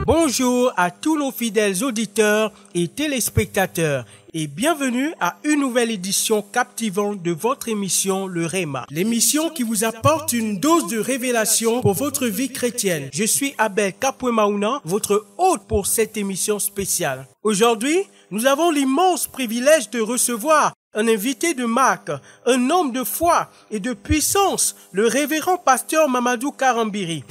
Bonjour à tous nos fidèles auditeurs et téléspectateurs et bienvenue à une nouvelle édition captivante de votre émission Le Réma. L'émission qui vous apporte une dose de révélation pour votre vie chrétienne. Je suis Abel Kapwemaouna, votre hôte pour cette émission spéciale. Aujourd'hui, nous avons l'immense privilège de recevoir un invité de marque, un homme de foi et de puissance, le révérend pasteur Mamadou Karambiri.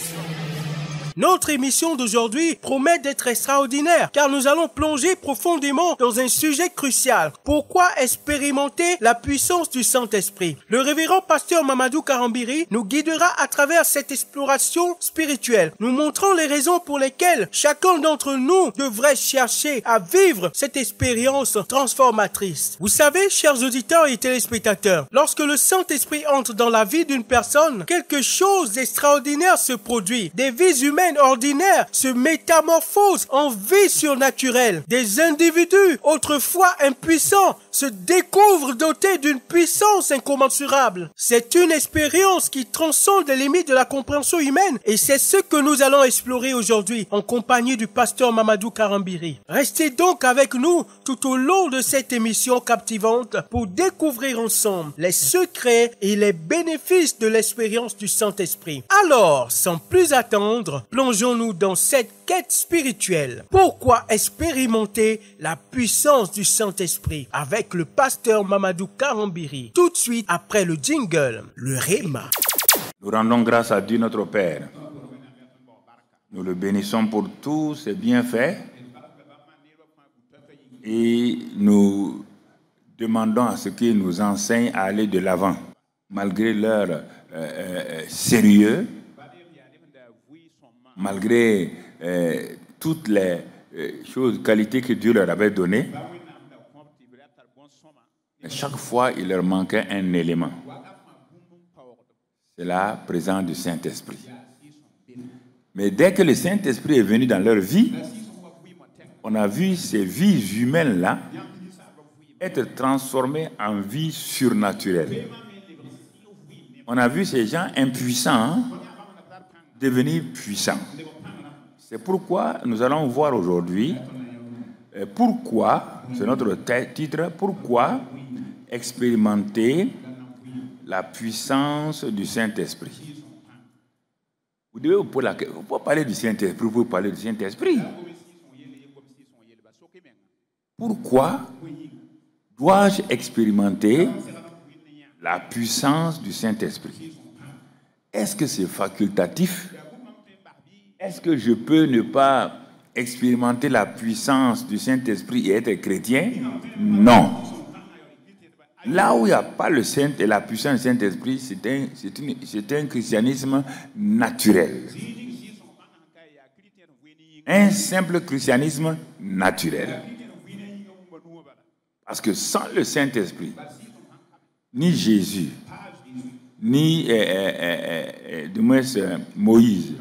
Notre émission d'aujourd'hui promet d'être extraordinaire car nous allons plonger profondément dans un sujet crucial. Pourquoi expérimenter la puissance du Saint-Esprit? Le révérend pasteur Mamadou Karambiri nous guidera à travers cette exploration spirituelle, nous montrant les raisons pour lesquelles chacun d'entre nous devrait chercher à vivre cette expérience transformatrice. Vous savez, chers auditeurs et téléspectateurs, lorsque le Saint-Esprit entre dans la vie d'une personne, quelque chose d'extraordinaire se produit. Des vies humaines ordinaires se métamorphosent en vie surnaturelle. Des individus autrefois impuissants se découvrent dotés d'une puissance incommensurable. C'est une expérience qui transcende les limites de la compréhension humaine et c'est ce que nous allons explorer aujourd'hui en compagnie du pasteur Mamadou Karambiri. Restez donc avec nous tout au long de cette émission captivante pour découvrir ensemble les secrets et les bénéfices de l'expérience du Saint-Esprit. Alors, sans plus attendre, plongeons-nous dans cette quête spirituelle. Pourquoi expérimenter la puissance du Saint-Esprit avec le pasteur Mamadou Karambiri? Tout de suite après le jingle, le Réma. Nous rendons grâce à Dieu notre Père. Nous le bénissons pour tous ses bienfaits et nous demandons à ce qu'il nous enseigne à aller de l'avant. Malgré leur sérieux, malgré toutes les qualités que Dieu leur avait données, chaque fois il leur manquait un élément. C'est la présence du Saint-Esprit. Mais dès que le Saint-Esprit est venu dans leur vie, on a vu ces vies humaines-là être transformées en vies surnaturelles. On a vu ces gens impuissants devenir puissants. C'est pourquoi nous allons voir aujourd'hui pourquoi, c'est notre titre, pourquoi expérimenter la puissance du Saint-Esprit. Vous devez vous poser la question, pourquoi parler du Saint-Esprit? Vous pouvez parler du Saint-Esprit. Pourquoi dois-je expérimenter la puissance du Saint-Esprit? Est-ce que c'est facultatif? Est-ce que je peux ne pas expérimenter la puissance du Saint-Esprit et être chrétien? Non. Là où il n'y a pas le Saint et la puissance du Saint-Esprit, c'est un christianisme naturel. Un simple christianisme naturel. Parce que sans le Saint-Esprit, ni Jésus, ni Moïse,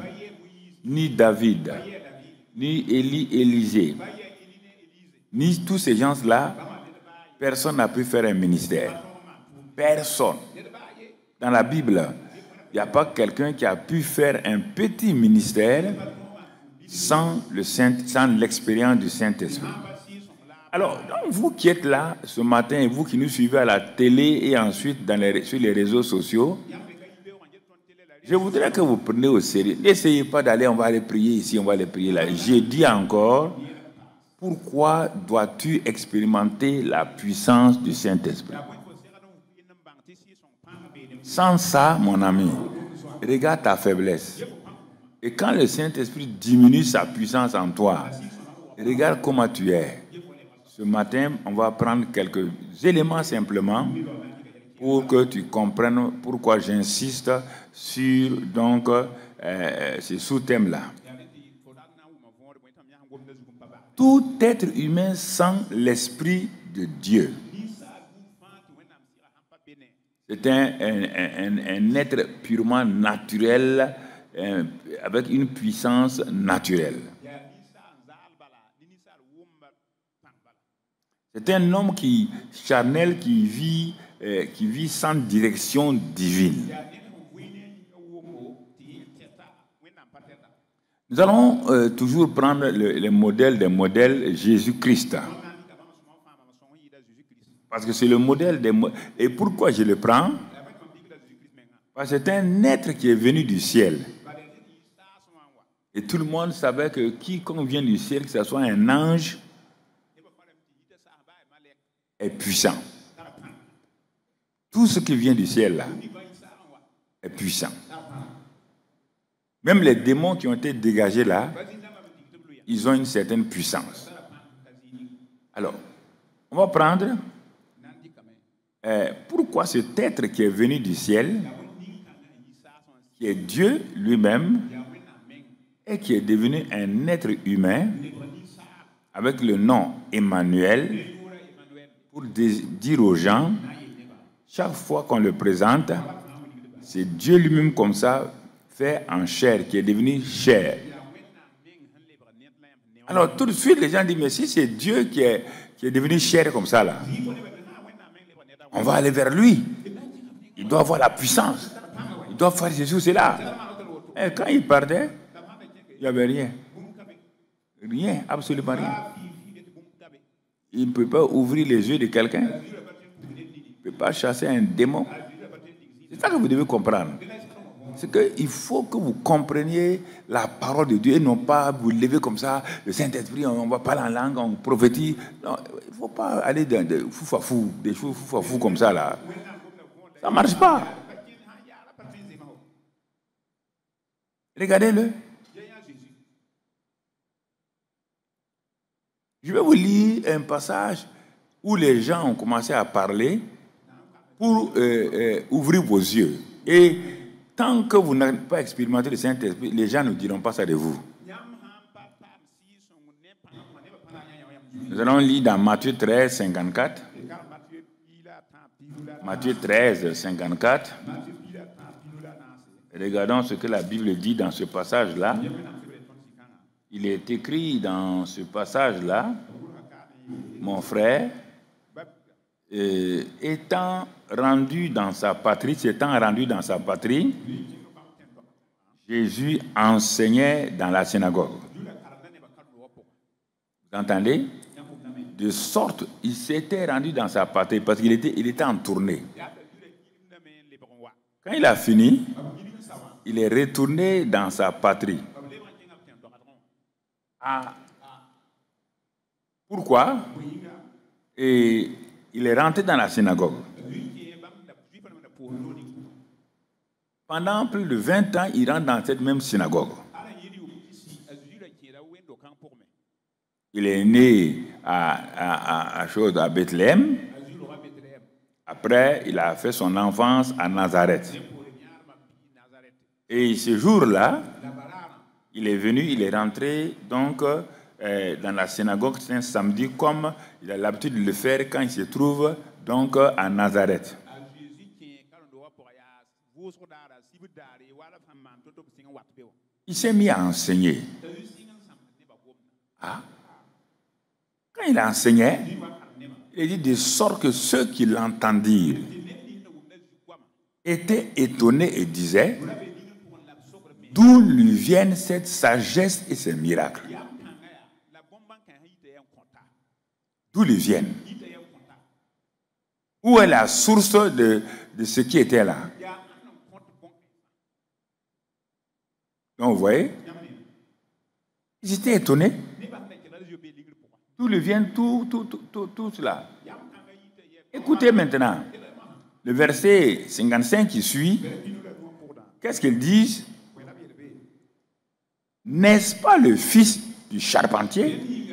ni David, ni Élisée, ni tous ces gens-là, personne n'a pu faire un ministère. Personne. Dans la Bible, il n'y a pas quelqu'un qui a pu faire un petit ministère sans l'expérience du Saint-Esprit. Alors, vous qui êtes là ce matin et vous qui nous suivez à la télé et ensuite sur les réseaux sociaux, je voudrais que vous preniez au sérieux. N'essayez pas d'aller, on va aller prier ici, on va aller prier là. J'ai dit encore, pourquoi dois-tu expérimenter la puissance du Saint-Esprit? Sans ça, mon ami, regarde ta faiblesse. Et quand le Saint-Esprit diminue sa puissance en toi, regarde comment tu es. Ce matin, on va prendre quelques éléments simplement pour que tu comprennes pourquoi j'insiste sur donc, ces sous-thèmes-là. Tout être humain sans l'Esprit de Dieu. C'est un être purement naturel, avec une puissance naturelle. C'est un homme charnel qui vit sans direction divine. Nous allons toujours prendre le modèle des modèles Jésus-Christ. Parce que c'est le modèle des modèles. Et pourquoi je le prends? Parce que c'est un être qui est venu du ciel. Et tout le monde savait que quiconque vient du ciel, que ce soit un ange, est puissant. Tout ce qui vient du ciel là est puissant. Même les démons qui ont été dégagés là, ils ont une certaine puissance. Alors, on va prendre pourquoi cet être qui est venu du ciel, qui est Dieu lui-même, et qui est devenu un être humain avec le nom Emmanuel, pour dire aux gens, chaque fois qu'on le présente, c'est Dieu lui-même comme ça, fait en chair, qui est devenu chair. Alors tout de suite, les gens disent, mais si c'est Dieu qui est devenu chair comme ça, là, on va aller vers lui. Il doit avoir la puissance. Il doit faire Jésus, c'est là. Et quand il partait, il n'y avait rien. Rien, absolument rien. Il ne peut pas ouvrir les yeux de quelqu'un. Il ne peut pas chasser un démon. C'est ça que vous devez comprendre. C'est qu'il faut que vous compreniez la parole de Dieu et non pas vous lever comme ça, le Saint-Esprit, on va parler en langue, on prophétise. Non, il ne faut pas aller dans des foufafous, des choses foufafous comme ça, là. Ça ne marche pas. Regardez-le. Je vais vous lire un passage où les gens ont commencé à parler pour ouvrir vos yeux. Et tant que vous n'avez pas expérimenté le Saint-Esprit, les gens ne diront pas ça de vous. Nous allons lire dans Matthieu 13, 54. Matthieu 13, 54. Regardons ce que la Bible dit dans ce passage-là. Il est écrit dans ce passage-là, mon frère, s'étant rendu dans sa patrie, Jésus enseignait dans la synagogue. Vous entendez? De sorte, il s'était rendu dans sa patrie parce qu'il était en tournée. Quand il a fini, il est retourné dans sa patrie. Pourquoi? Et il est rentré dans la synagogue. Pendant plus de 20 ans, il rentre dans cette même synagogue. Il est né à Bethléem. Après, il a fait son enfance à Nazareth. Et ce jour-là, il est rentré donc dans la synagogue, c'est un samedi, comme il a l'habitude de le faire quand il se trouve donc à Nazareth. Il s'est mis à enseigner. Quand il enseignait, il dit de sorte que ceux qui l'entendirent étaient étonnés et disaient, d'où lui viennent cette sagesse et ces miracles? D'où lui viennent? Où est la source de ce qui était là? Donc vous voyez, ils étaient étonnés. D'où lui vient tout cela? Écoutez maintenant, le verset 55 qui suit, qu'est-ce qu'ils disent? N'est-ce pas le fils du charpentier?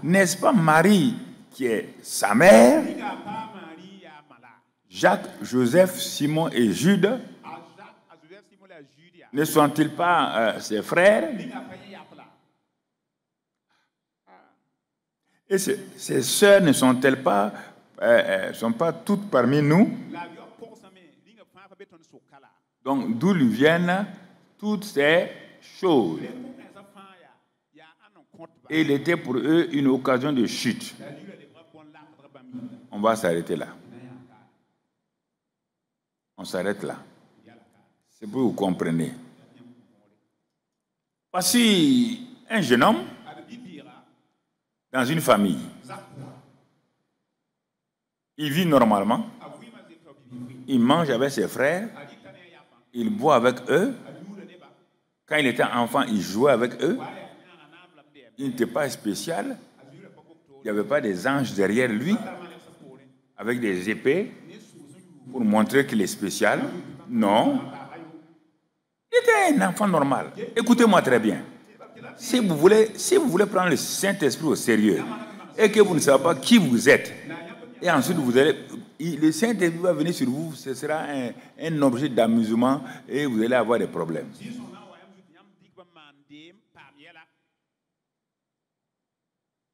N'est-ce pas Marie qui est sa mère? Jacques, Joseph, Simon et Jude? Ne sont-ils pas ses frères? Et ses sœurs ne sont-elles pas, sont pas toutes parmi nous? Donc, d'où lui viennent toutes ces choses? Et il était pour eux une occasion de chute. On va s'arrêter là. On s'arrête là. C'est pour que vous compreniez. Voici un jeune homme dans une famille. Il vit normalement. Il mange avec ses frères. Il boit avec eux. Quand il était enfant, il jouait avec eux. Il n'était pas spécial. Il n'y avait pas des anges derrière lui avec des épées pour montrer qu'il est spécial. Non. Il était un enfant normal. Écoutez-moi très bien. Si vous voulez prendre le Saint-Esprit au sérieux et que vous ne savez pas qui vous êtes, et ensuite le Saint-Esprit va venir sur vous, ce sera un objet d'amusement et vous allez avoir des problèmes.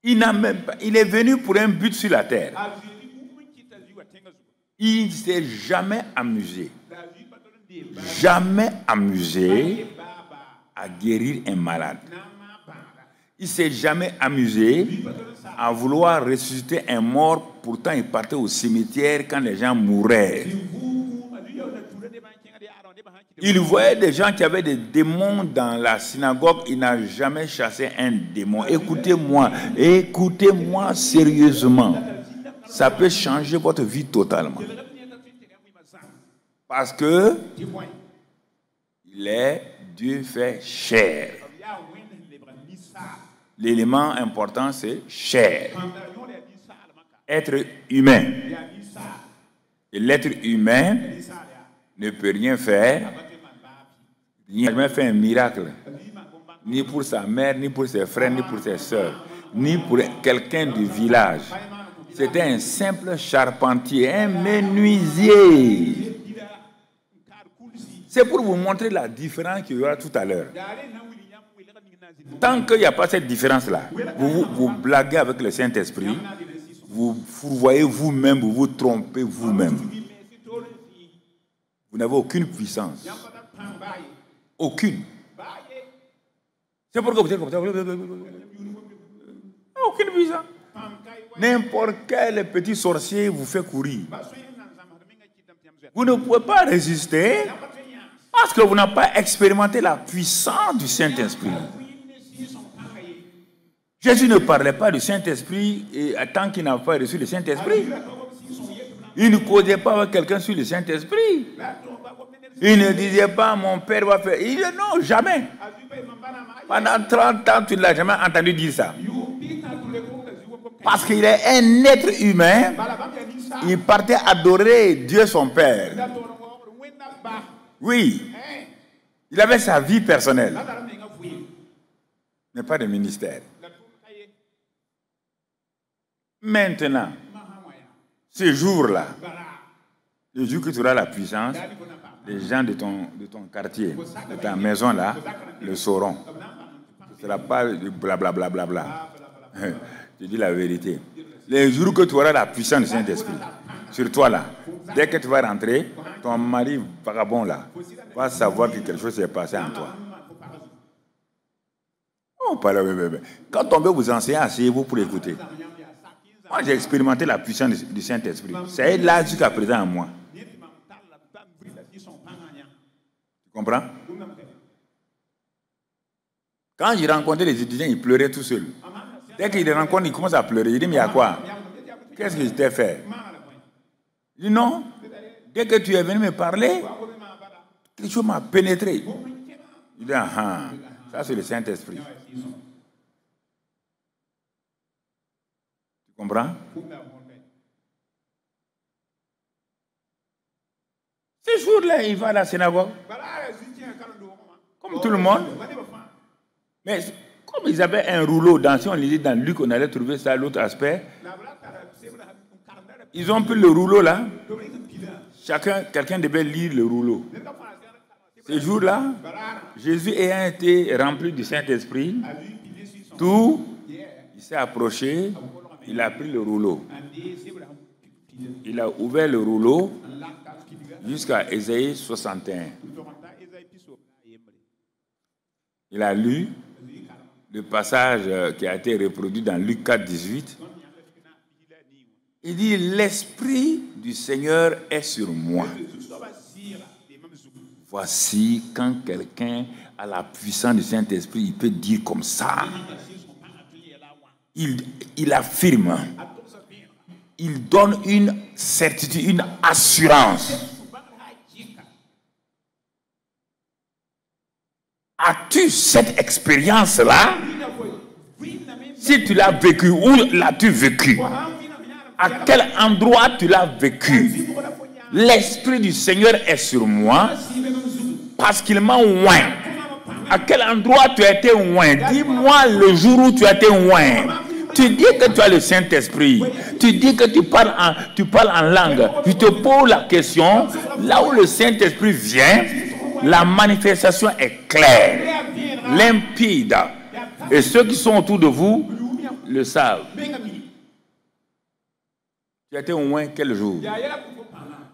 Il est venu pour un but sur la terre. Il ne s'est jamais amusé. Jamais amusé à guérir un malade. Il ne s'est jamais amusé à vouloir ressusciter un mort. Pourtant, il partait au cimetière quand les gens mouraient. Il voyait des gens qui avaient des démons dans la synagogue. Il n'a jamais chassé un démon. Écoutez-moi sérieusement. Ça peut changer votre vie totalement. Parce que il est Dieu fait chair. L'élément important, c'est chair. Être humain. Et l'être humain ne peut rien faire. Il n'a jamais fait un miracle. Ni pour sa mère, ni pour ses frères, ni pour ses sœurs, ni pour quelqu'un du village. C'était un simple charpentier, un menuisier. C'est pour vous montrer la différence qu'il y aura tout à l'heure. Tant qu'il n'y a pas cette différence-là, vous blaguez avec le Saint-Esprit, vous voyez vous-même, vous vous trompez vous-même. Vous n'avez aucune puissance. Aucune. C'est pourquoi vous êtes comme ça. Aucune puissance. N'importe quel petit sorcier vous fait courir. Vous ne pouvez pas résister parce que vous n'avez pas expérimenté la puissance du Saint-Esprit. Jésus ne parlait pas du Saint-Esprit tant qu'il n'a pas reçu le Saint-Esprit. Il ne causait pas avec quelqu'un sur le Saint-Esprit. Il ne disait pas, mon père va faire. Il dit non, jamais. Pendant 30 ans, tu ne l'as jamais entendu dire ça. Parce qu'il est un être humain. Il partait adorer Dieu son Père. Oui. Il avait sa vie personnelle. Mais pas de ministère. Maintenant, ce jour-là, le jour que tu auras la puissance, les gens de ton quartier, de ta maison-là, le sauront. Ce ne sera pas blablabla. Bla, bla, bla. Je dis la vérité. Les jours que tu auras la puissance du Saint-Esprit sur toi là, dès que tu vas rentrer, ton mari vagabond là va savoir que quelque chose s'est passé en toi. Oh, quand on veut vous enseigner, asseyez-vous pour écouter. Moi, j'ai expérimenté la puissance du Saint-Esprit. C'est là jusqu'à présent en moi. Tu comprends? Quand j'ai rencontré les étudiants, ils pleuraient tout seuls. Dès qu'ils les rencontrent, ils commencent à pleurer. Ils disent, mais il y a quoi? Qu'est-ce que je t'ai fait? Je dis, non. Dès que tu es venu me parler, quelque chose m'a pénétré. Je dis, ah, ça c'est le Saint-Esprit. Tu comprends? Ce jour-là, il va à la synagogue. Comme tout le monde. Mais comme ils avaient un rouleau, si on lisait dans Luc, on allait trouver ça, l'autre aspect. Ils ont pris le rouleau là. Quelqu'un devait lire le rouleau. Ce jour-là, Jésus ayant été rempli du Saint-Esprit, il s'est approché, il a pris le rouleau. Il a ouvert le rouleau jusqu'à Ésaïe 61. Il a lu le passage qui a été reproduit dans Luc 4, 18. Il dit, l'Esprit du Seigneur est sur moi. Voici quand quelqu'un à la puissance du Saint-Esprit, il peut dire comme ça. Il affirme. Il donne une certitude, une assurance. As-tu cette expérience-là? Si tu l'as vécu, où l'as-tu vécu? À quel endroit tu l'as vécu? L'Esprit du Seigneur est sur moi parce qu'il m'a oint. À quel endroit tu as été oint? Dis-moi le jour où tu as été oint. Tu dis que tu as le Saint-Esprit. Tu dis que tu parles en langue. Je te pose la question. Là où le Saint-Esprit vient, la manifestation est claire, limpide. Et ceux qui sont autour de vous le savent. Tu as été oint quel jour?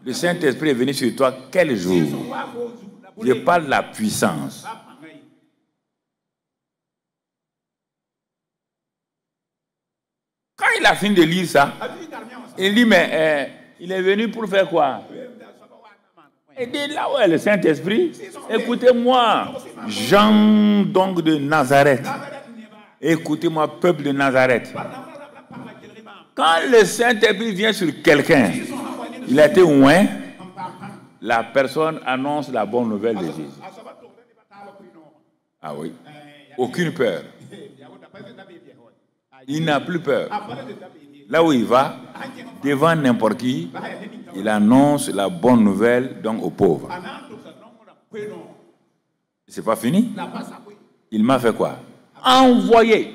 Le Saint-Esprit est venu sur toi quel jour? Je parle de la puissance. Quand il a fini de lire ça, il dit, mais il est venu pour faire quoi? Il dit, là où est le Saint-Esprit, écoutez-moi, Jean donc de Nazareth. Écoutez-moi, peuple de Nazareth. Quand le Saint-Esprit vient sur quelqu'un, il a été oint, la personne annonce la bonne nouvelle de Jésus. Ah oui, aucune peur. Il n'a plus peur. Là où il va, devant n'importe qui, il annonce la bonne nouvelle donc aux pauvres. C'est pas fini. Il m'a fait quoi? Envoyé.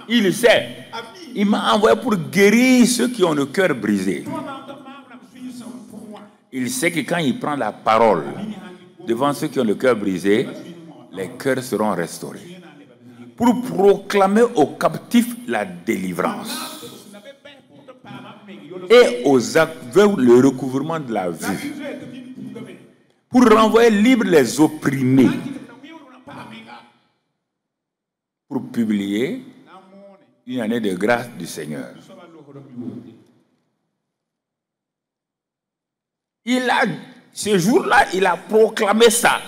Il sait. Il m'a envoyé pour guérir ceux qui ont le cœur brisé. Il sait que quand il prend la parole devant ceux qui ont le cœur brisé, les cœurs seront restaurés. Pour proclamer aux captifs la délivrance et aux aveugles le recouvrement de la vue, pour renvoyer libres les opprimés, pour publier une année de grâce du Seigneur. Ce jour-là, il a proclamé ça.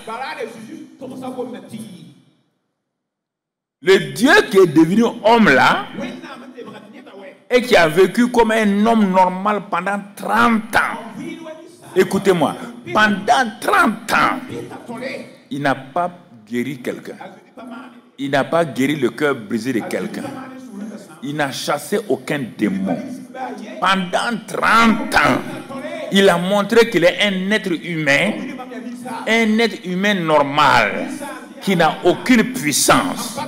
Le Dieu qui est devenu homme là, et qui a vécu comme un homme normal pendant 30 ans. Écoutez-moi, pendant 30 ans, il n'a pas guéri quelqu'un. Il n'a pas guéri le cœur brisé de quelqu'un. Il n'a chassé aucun démon. Pendant 30 ans, il a montré qu'il est un être humain normal, qui n'a aucune puissance.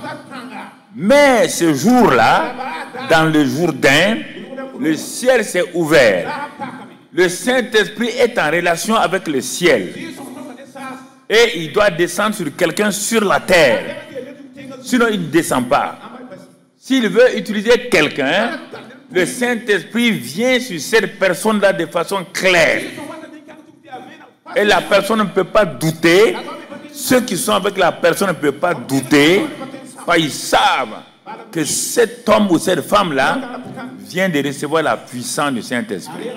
Mais ce jour-là, dans le Jourdain, le ciel s'est ouvert. Le Saint-Esprit est en relation avec le ciel. Et il doit descendre sur quelqu'un sur la terre. Sinon, il ne descend pas. S'il veut utiliser quelqu'un, le Saint-Esprit vient sur cette personne-là de façon claire. Et la personne ne peut pas douter. Ceux qui sont avec la personne ne peuvent pas douter. Parce qu'ils savent que cet homme ou cette femme-là vient de recevoir la puissance du Saint-Esprit.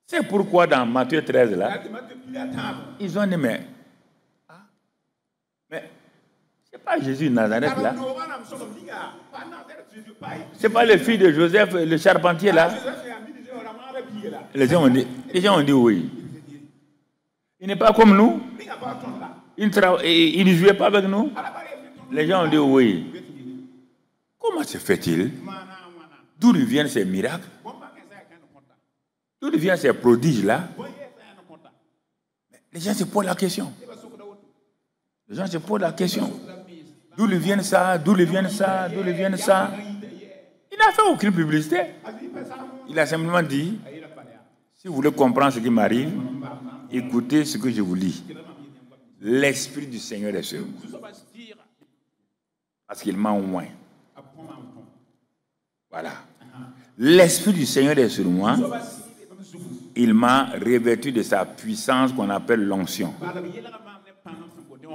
C'est pourquoi dans Matthieu 13, là, ils ont dit, mais c'est pas Jésus de Nazareth, là. C'est pas le fils de Joseph, le charpentier, là. Les gens ont dit oui. Il n'est pas comme nous. Il ne jouait pas avec nous. Les gens ont dit oui. Comment se fait-il? D'où viennent ces miracles? D'où viennent ces prodiges-là? Les gens se posent la question. Les gens se posent la question. D'où viennent ça? D'où viennent ça? D'où viennent ça? Il n'a fait aucune publicité. Il a simplement dit, si vous voulez comprendre ce qui m'arrive, écoutez ce que je vous lis. L'Esprit du Seigneur est sur moi. Parce qu'il m'a oint. Voilà. L'Esprit du Seigneur est sur moi. Il m'a revêtu de sa puissance qu'on appelle l'onction.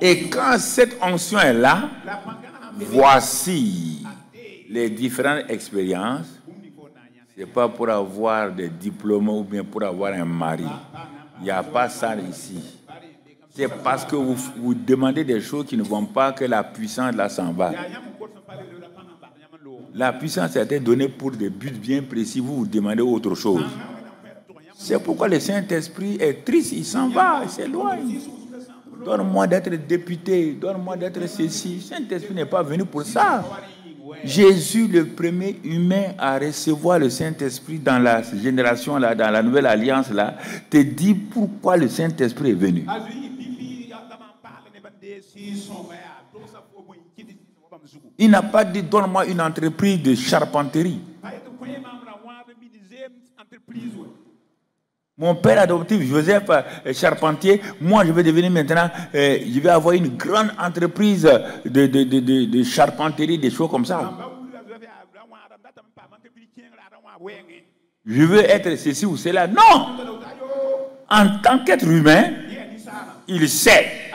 Et quand cette onction est là, voici les différentes expériences. Ce n'est pas pour avoir des diplômes ou bien pour avoir un mari. Il n'y a pas ça ici. C'est parce que vous demandez des choses qui ne vont pas que la puissance là s'en va. La puissance a été donnée pour des buts bien précis. Vous demandez autre chose. C'est pourquoi le Saint-Esprit est triste. Il s'en va, il s'éloigne. Donne-moi d'être député, donne-moi d'être ceci. Le Saint-Esprit n'est pas venu pour ça. Jésus, le premier humain à recevoir le Saint-Esprit dans la génération, là, dans la nouvelle alliance, là, te dit pourquoi le Saint-Esprit est venu. Il n'a pas dit donne-moi une entreprise de charpenterie. Mon père adoptif, Joseph Charpentier, moi je vais devenir maintenant, je vais avoir une grande entreprise de charpenterie, des choses comme ça. Je veux être ceci ou cela. Non! En tant qu'être humain, il sait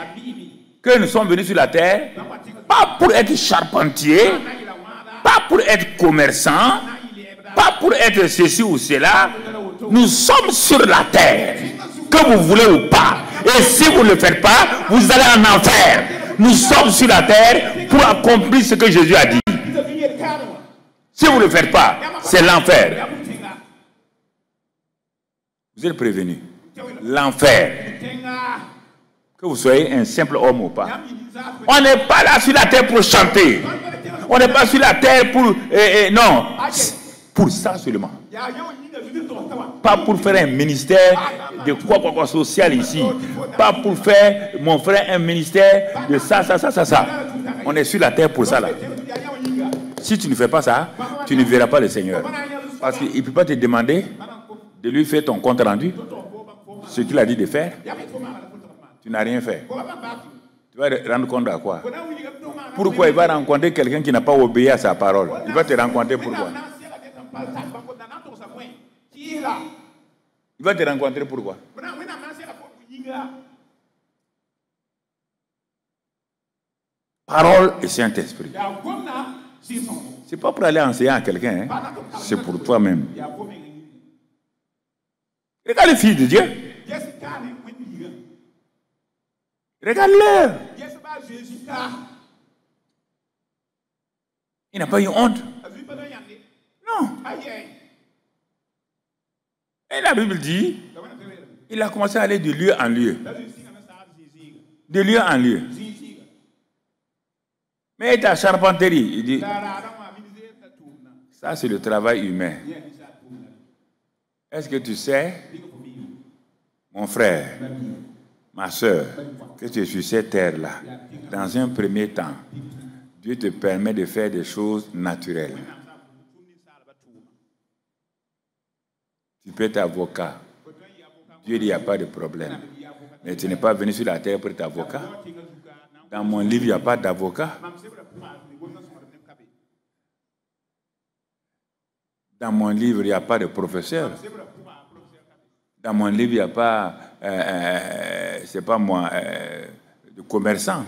que nous sommes venus sur la terre, pas pour être charpentier, pas pour être commerçant, pas pour être ceci ou cela. Nous sommes sur la terre, que vous voulez ou pas. Et si vous ne le faites pas, vous allez en enfer. Nous sommes sur la terre pour accomplir ce que Jésus a dit. Si vous ne le faites pas, c'est l'enfer. Vous êtes prévenus. L'enfer. Que vous soyez un simple homme ou pas. On n'est pas là sur la terre pour chanter. On n'est pas sur la terre pour... non. Pour ça seulement. Pas pour faire un ministère de quoi social ici. Pas pour faire, mon frère, un ministère de ça. On est sur la terre pour ça là. Si tu ne fais pas ça, tu ne verras pas le Seigneur. Parce qu'il ne peut pas te demander de lui faire ton compte rendu. Ce qu'il a dit de faire. Tu n'as rien fait. Tu vas te rendre compte à quoi? Pourquoi il va rencontrer quelqu'un qui n'a pas obéi à sa parole? Il va te rencontrer pourquoi? Il va te rencontrer pourquoi? Parole et Saint-Esprit. C'est pas pour aller enseigner à quelqu'un, hein? C'est pour toi-même. Regarde les filles de Dieu. Regarde-le. Il n'a pas eu honte. Non. Et la Bible dit, il a commencé à aller de lieu en lieu. De lieu en lieu. Mais ta charpenterie, il dit, ça c'est le travail humain. Est-ce que tu sais, mon frère, ma soeur, que tu es sur cette terre-là, dans un premier temps, Dieu te permet de faire des choses naturelles. Tu peux être avocat. Dieu dit, il n'y a pas de problème. Mais tu n'es pas venu sur la terre pour être avocat. Dans mon livre, il n'y a pas d'avocat. Dans mon livre, il n'y a pas de professeur. Dans mon livre, il n'y a pas, c'est pas moi, de commerçant.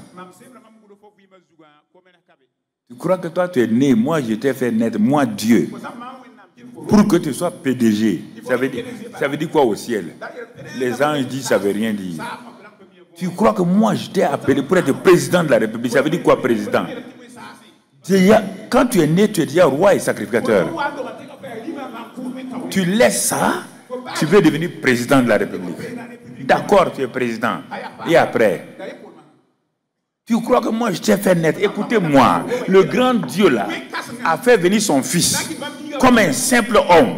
Tu crois que toi, tu es né, moi, je t'ai fait naître, moi, Dieu, pour que tu sois PDG. Ça veut dire quoi au ciel? Les anges disent, ça ne veut rien dire. Tu crois que moi, je t'ai appelé pour être président de la République? Ça veut dire quoi, président? Quand tu es né, tu es déjà roi et sacrificateur. Tu laisses ça, tu veux devenir président de la République. D'accord, tu es président. Et après? Tu crois que moi, je t'ai fait naître? Écoutez-moi, le grand Dieu là a fait venir son fils comme un simple homme.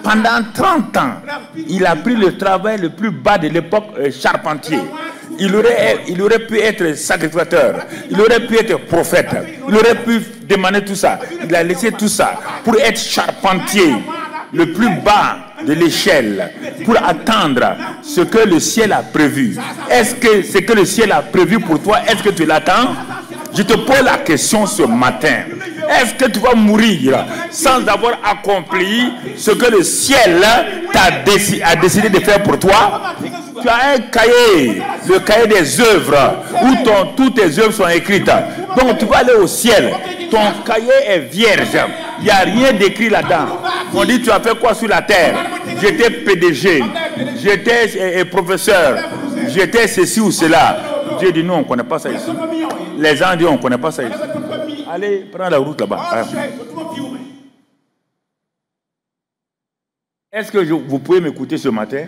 Pendant 30 ans, il a pris le travail le plus bas de l'époque charpentier. Il aurait pu être sacrificateur, il aurait pu être prophète, il aurait pu demander tout ça. Il a laissé tout ça pour être charpentier, le plus bas de l'échelle, pour attendre ce que le ciel a prévu. Est-ce que ce que le ciel a prévu pour toi, est-ce que tu l'attends? Je te pose la question ce matin. Est-ce que tu vas mourir sans avoir accompli ce que le ciel a décidé de faire pour toi? Tu as un cahier, le cahier des œuvres, où toutes tes œuvres sont écrites. Donc tu vas aller au ciel. Ton cahier est vierge. Il n'y a rien d'écrit là-dedans. On dit, tu as fait quoi sur la terre? J'étais PDG. j'étais professeur, j'étais ceci ou cela. Dieu dit non, on ne connaît pas ça ici. Les gens disent on ne connaît pas ça ici. Allez, prends la route là-bas. Est-ce que vous pouvez m'écouter ce matin?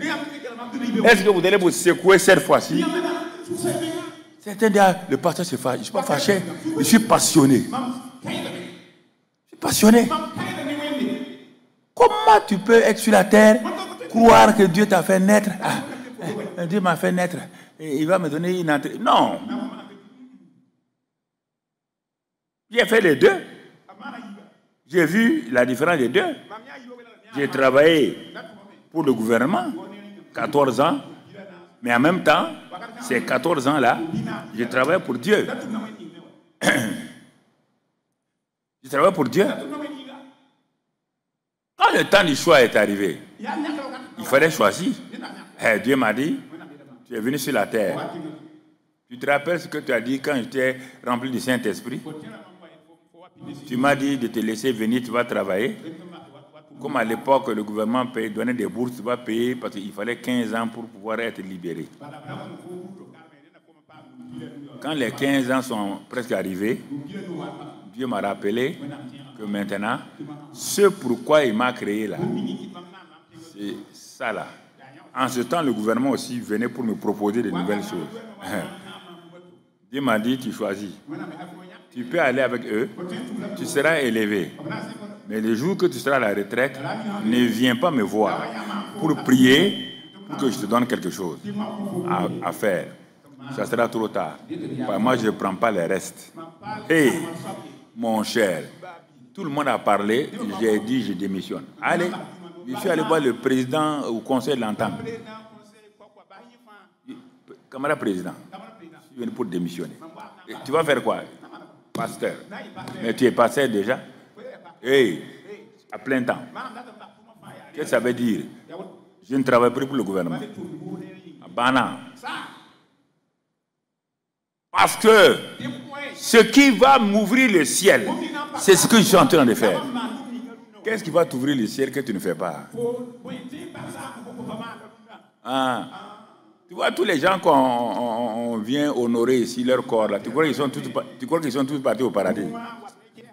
Est-ce que vous allez vous secouer cette fois-ci? Certains disent, le pasteur se fâche. Je ne suis pas fâché, je suis passionné. Je suis passionné. Comment tu peux être sur la terre, croire que Dieu t'a fait naître? Dieu m'a fait naître. Et il va me donner une entrée. Non. J'ai fait les deux. J'ai vu la différence des deux. J'ai travaillé pour le gouvernement, 14 ans. Mais en même temps, ces 14 ans-là, je travaille pour Dieu. Je travaille pour Dieu. Quand le temps du choix est arrivé, il fallait choisir. Dieu m'a dit, tu es venu sur la terre. Tu te rappelles ce que tu as dit quand j'étais rempli du Saint-Esprit? Tu m'as dit de te laisser venir, tu vas travailler. Comme à l'époque, le gouvernement donnait des bourses, tu vas payer parce qu'il fallait 15 ans pour pouvoir être libéré. Quand les 15 ans sont presque arrivés, Dieu m'a rappelé que maintenant, ce pourquoi il m'a créé là, c'est ça là. En ce temps, le gouvernement aussi venait pour me proposer de nouvelles choses. Dieu m'a dit, tu choisis. Tu peux aller avec eux, tu seras élevé. Mais le jour que tu seras à la retraite, ne viens pas me voir pour prier pour que je te donne quelque chose à faire. Ça sera trop tard. Moi, je ne prends pas les restes. Hé, mon cher, tout le monde a parlé, j'ai dit je démissionne. Allez, je suis allé voir le président au conseil de l'entente. Camarade président, je suis venu pour démissionner. Et tu vas faire quoi? Pasteur. Mais tu es pasteur déjà? Hey, à plein temps. Qu'est-ce que ça veut dire? Je ne travaille plus pour le gouvernement. Bana. Parce que ce qui va m'ouvrir le ciel, c'est ce que je suis en train de faire. Qu'est-ce qui va t'ouvrir le ciel que tu ne fais pas? Tu vois, tous les gens qu'on vient honorer ici, leur corps, là, tu crois qu'ils sont tous partis au paradis?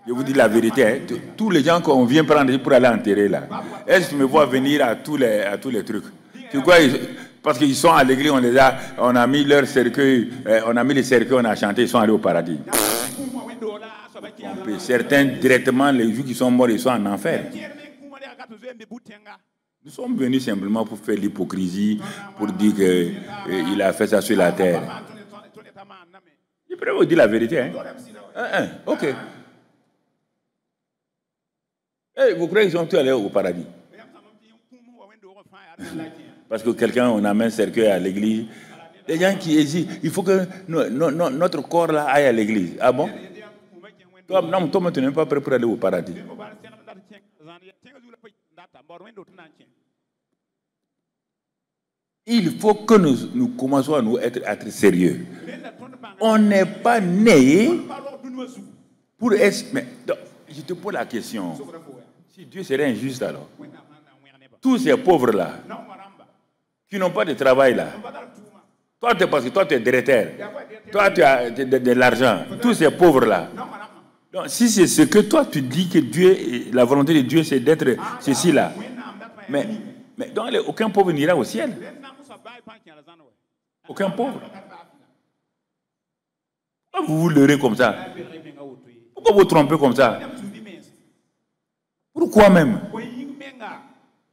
Je vous dis la vérité, hein, tous les gens qu'on vient prendre pour aller enterrer là, est-ce que tu me vois venir à tous les trucs? Tu crois, parce qu'ils sont à l'église, on a mis leur cercueil, on a mis les cercueils, on a chanté, ils sont allés au paradis. Certains directement, les jours qui sont morts, ils sont en enfer. Nous sommes venus simplement pour faire l'hypocrisie, pour dire qu'il a fait ça sur la terre. Je peux vous dire la vérité. Hein? Ok. Vous croyez qu'ils sont tous allés au paradis? Parce que quelqu'un, on amène un cercueil à l'église. Les gens qui hésitent, il faut que notre corps là aille à l'église. Ah bon? Toi, tu n'es pas prêt pour aller au paradis. Il faut que nous commençons à être sérieux. On n'est pas né pour être... Mais, donc, je te pose la question. Si Dieu serait injuste alors, tous ces pauvres-là, qui n'ont pas de travail là, toi, parce que toi, tu es directeur, toi, tu as de l'argent, tous ces pauvres-là. Donc, si c'est ce que toi, tu dis que Dieu, la volonté de Dieu, c'est d'être ceci là, mais donc, aucun pauvre n'ira au ciel. Aucun pauvre. Pourquoi vous vous leurrez comme ça? Pourquoi vous trompez comme ça? Pourquoi même?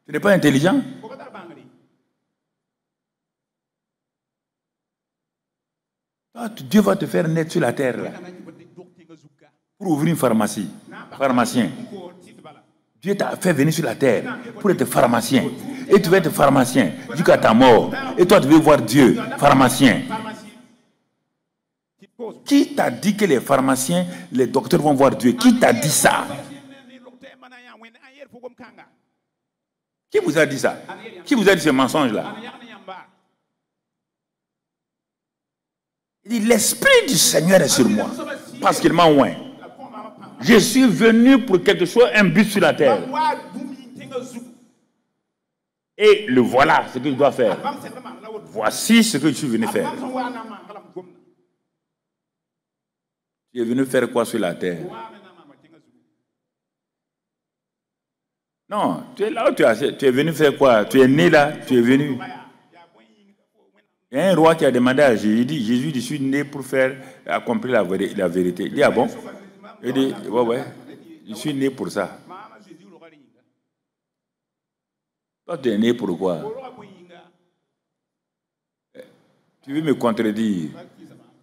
Tu n'es pas intelligent? Dieu va te faire naître sur la terre là, pour ouvrir une pharmacie. Pharmacien. Dieu t'a fait venir sur la terre pour être pharmacien. Et tu vas être pharmacien jusqu'à ta mort. Et toi, tu veux voir Dieu, pharmacien. Qui t'a dit que les pharmaciens, les docteurs vont voir Dieu? Qui t'a dit ça? Qui vous a dit ça? Qui vous a dit ce mensonge-là? Il dit, l'Esprit du Seigneur est sur moi, parce qu'il m'a oint. Je suis venu pour quelque chose, un but sur la terre. Et le voilà ce que je dois faire. Voici ce que je suis venu faire. Tu es venu faire quoi sur la terre? Non, tu es là où tu es venu faire quoi? Tu es né là, tu es venu. Il y a un roi qui a demandé à Jésus, il dit, Jésus, je suis né pour faire accomplir la vérité. Il dit, ah bon? Il dit, ouais, je suis né pour ça. Toi, tu es né pour quoi? Tu veux me contredire?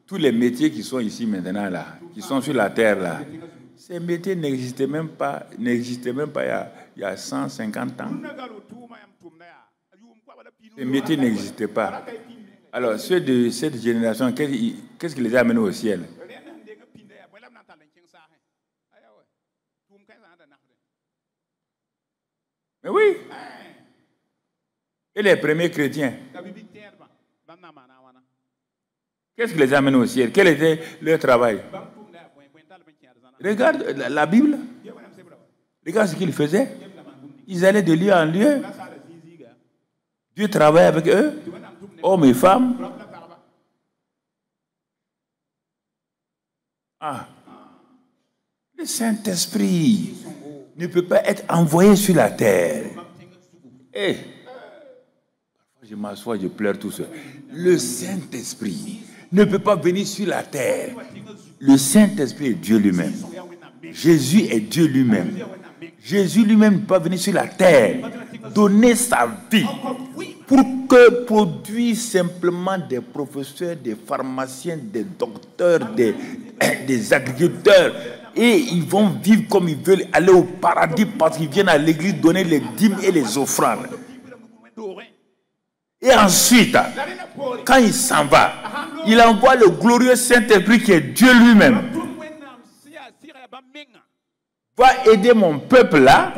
Tous les métiers qui sont ici maintenant, là, qui sont sur la terre, là, ces métiers n'existaient même pas il y a 150 ans. Ces métiers n'existaient pas. Alors, ceux de cette génération, qu'est-ce qui les a amenés au ciel? Mais oui. Et les premiers chrétiens, qu'est-ce qui les a amenés au ciel? Quel était leur travail? Regarde la Bible. Regarde ce qu'ils faisaient. Ils allaient de lieu en lieu. Dieu travaillait avec eux, hommes et femmes. Le Saint-Esprit ne peut pas être envoyé sur la terre. Je m'assois, je pleure tout seul. Le Saint-Esprit ne peut pas venir sur la terre. Le Saint-Esprit est Dieu lui-même. Jésus est Dieu lui-même. Jésus lui-même ne peut pas venir sur la terre, donner sa vie pour que produire simplement des professeurs, des pharmaciens, des docteurs, des agriculteurs. Et ils vont vivre comme ils veulent, aller au paradis parce qu'ils viennent à l'église donner les dîmes et les offrandes. Et ensuite, quand il s'en va, il envoie le glorieux Saint-Esprit qui est Dieu lui-même. Va aider mon peuple là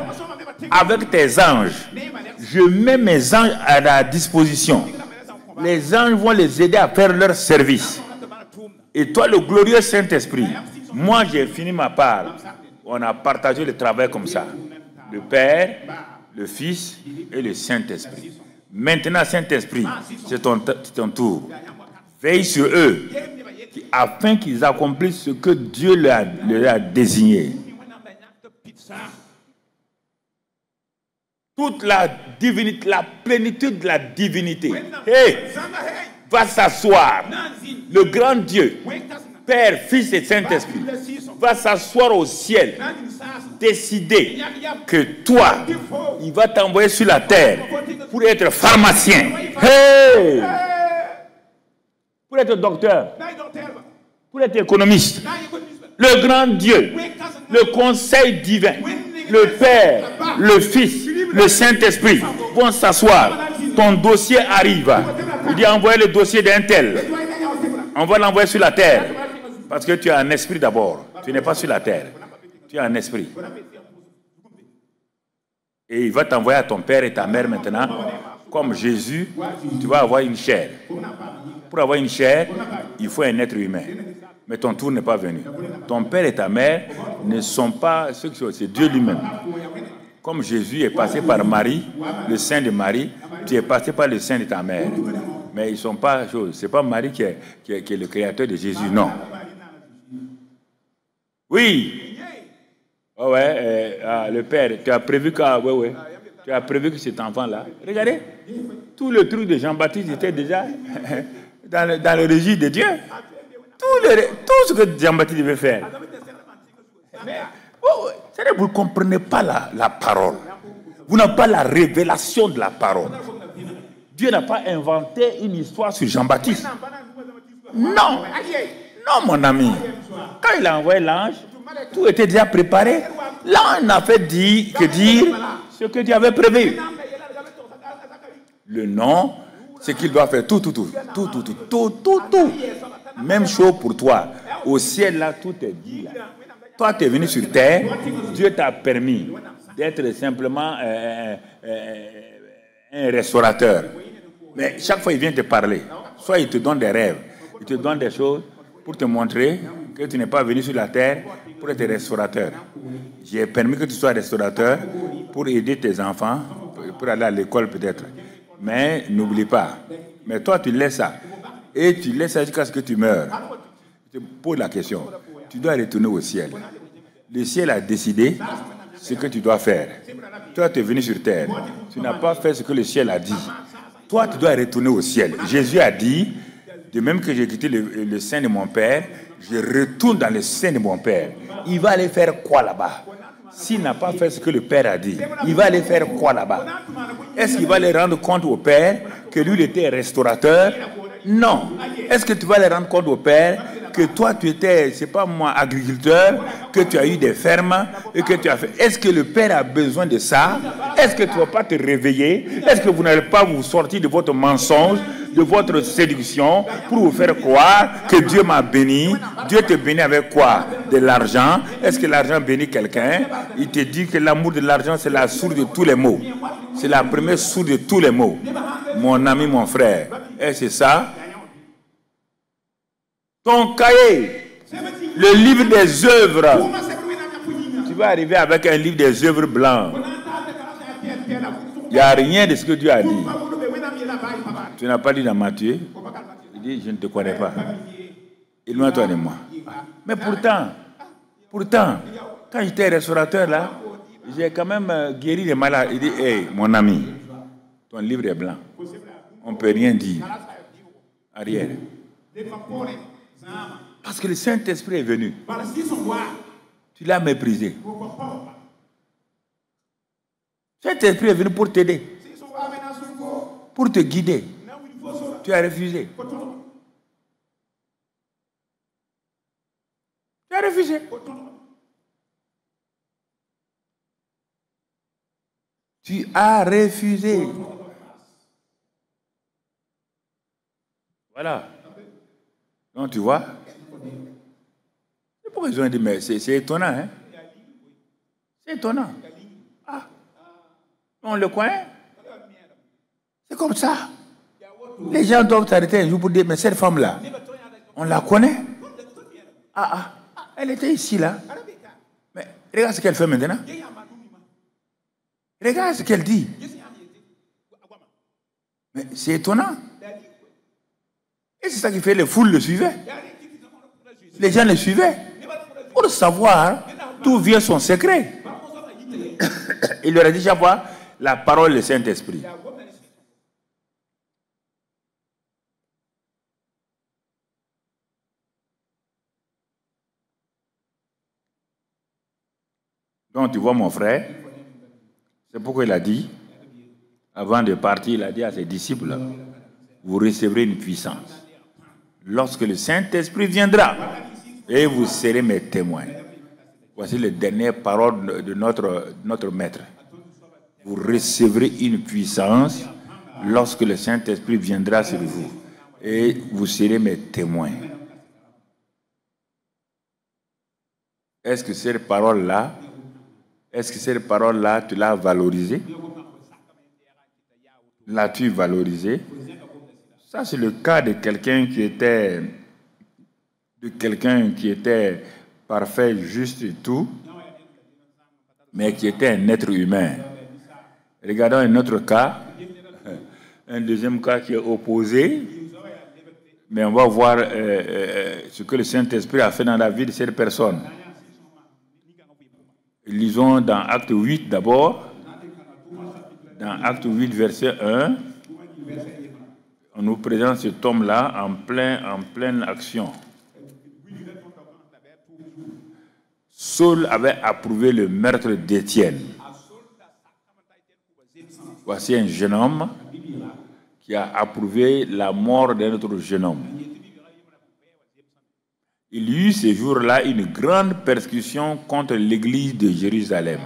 avec tes anges. Je mets mes anges à la disposition. Les anges vont les aider à faire leur service. Et toi, le glorieux Saint-Esprit, moi j'ai fini ma part. On a partagé le travail comme ça. Le Père, le Fils et le Saint-Esprit. Maintenant, Saint-Esprit, c'est ton tour. Veille sur eux, afin qu'ils accomplissent ce que Dieu leur a désigné. Toute la divinité, la plénitude de la divinité. Va s'asseoir. Le grand Dieu, Père, Fils et Saint-Esprit, va s'asseoir au ciel, décider que toi, il va t'envoyer sur la terre pour être pharmacien, pour être docteur, pour être économiste. Le grand Dieu, le conseil divin, le Père, le Fils, le Saint-Esprit vont s'asseoir. Ton dossier arrive. Il dit envoyer le dossier d'un tel. On va l'envoyer sur la terre. Parce que tu as un esprit d'abord. Tu n'es pas sur la terre. Tu as un esprit. Et il va t'envoyer à ton père et ta mère maintenant. Comme Jésus, tu vas avoir une chair. Pour avoir une chair, il faut un être humain. Mais ton tour n'est pas venu. Ton père et ta mère ne sont pas ceux qui sont, c'est Dieu lui-même. Comme Jésus est passé par Marie, le sein de Marie, tu es passé par le sein de ta mère. Mais ils ne sont pas choses. Ce n'est pas Marie qui est le créateur de Jésus, non. Oui. Le Père, tu as prévu tu as prévu que cet enfant-là, regardez, tout le truc de Jean-Baptiste était déjà dans le régime de Dieu. Tout ce que Jean-Baptiste devait faire. Mais, vous ne comprenez pas la parole. Vous n'avez pas la révélation de la parole. Dieu n'a pas inventé une histoire sur Jean-Baptiste. Non, mon ami. Quand il a envoyé l'ange, tout était déjà préparé. L'ange n'a fait que dire ce que Dieu avait prévu. Le nom, c'est qu'il doit faire tout. Même chose pour toi. Au ciel, là, tout est dit. Là. Toi, tu es venu sur terre. Dieu t'a permis d'être simplement un restaurateur. Mais chaque fois, il vient te parler. Soit il te donne des rêves. Il te donne des choses pour te montrer que tu n'es pas venu sur la terre pour être restaurateur. J'ai permis que tu sois restaurateur pour aider tes enfants, pour aller à l'école peut-être. Mais n'oublie pas. Mais toi, tu laisses ça. Et tu laisses ça jusqu'à ce que tu meurs. Je te pose la question. Tu dois retourner au ciel. Le ciel a décidé ce que tu dois faire. Toi, tu es venu sur terre. Tu n'as pas fait ce que le ciel a dit. Toi, tu dois retourner au ciel. Jésus a dit, de même que j'ai quitté le sein de mon Père, je retourne dans le sein de mon Père. Il va aller faire quoi là-bas? S'il n'a pas fait ce que le Père a dit, il va aller faire quoi là-bas? Est-ce qu'il va aller rendre compte au Père que lui, il était restaurateur? Non. Est-ce que tu vas aller rendre compte au Père que toi, tu étais, c'est pas moi, agriculteur, que tu as eu des fermes et que tu as fait? Est-ce que le Père a besoin de ça? Est-ce que tu ne vas pas te réveiller? Est-ce que vous n'allez pas vous sortir de votre mensonge, de votre séduction, pour vous faire croire que Dieu m'a béni? Dieu te bénit avec quoi? De l'argent. Est-ce que l'argent bénit quelqu'un? Il te dit que l'amour de l'argent, c'est la source de tous les maux. C'est la première source de tous les maux. Mon ami, mon frère. Et c'est ça. Ton cahier, le livre des œuvres. Tu vas arriver avec un livre des œuvres blanc. Il n'y a rien de ce que Dieu a dit. Tu n'as pas dit dans Matthieu. Il dit, je ne te connais pas. Éloigne-toi de moi. Mais pourtant, quand j'étais restaurateur là, j'ai quand même guéri les malades. Il dit, hey, mon ami, ton livre est blanc. On ne peut rien dire. Arrière. Parce que le Saint-Esprit est venu. Tu l'as méprisé. Le Saint-Esprit est venu pour t'aider. Pour te guider. Tu as refusé. Tu as refusé. Tu as refusé. Voilà. Donc tu vois, c'est pourquoi ils ont dit, mais c'est étonnant, hein? C'est étonnant. Ah, on le connaît. C'est comme ça. Les gens doivent s'arrêter un jour pour dire, mais cette femme-là, on la connaît. Elle était ici, là. Mais regarde ce qu'elle fait maintenant. Regarde ce qu'elle dit. Mais c'est étonnant. Et c'est ça qui fait les foules le suivaient. Les gens le suivaient. Pour savoir d'où vient son secret. Il leur a dit chaque fois la parole du Saint-Esprit. Donc tu vois mon frère, c'est pourquoi il a dit, avant de partir, il a dit à ses disciples, vous recevrez une puissance. Lorsque le Saint-Esprit viendra, et vous serez mes témoins. Voici les dernières paroles de notre Maître. Vous recevrez une puissance lorsque le Saint-Esprit viendra sur vous, et vous serez mes témoins. Est-ce que cette parole-là, tu l'as valorisée? L'as-tu valorisée? Ça, c'est le cas de quelqu'un qui était parfait, juste et tout, mais qui était un être humain. Regardons un autre cas, un deuxième cas qui est opposé, mais on va voir ce que le Saint-Esprit a fait dans la vie de cette personne. Lisons dans Acte 8 d'abord, dans Acte 8, verset 1. On nous présente cet homme-là en pleine action. Saul avait approuvé le meurtre d'Étienne. Voici un jeune homme qui a approuvé la mort d'un autre jeune homme. Il y eut ce jour-là une grande persécution contre l'église de Jérusalem.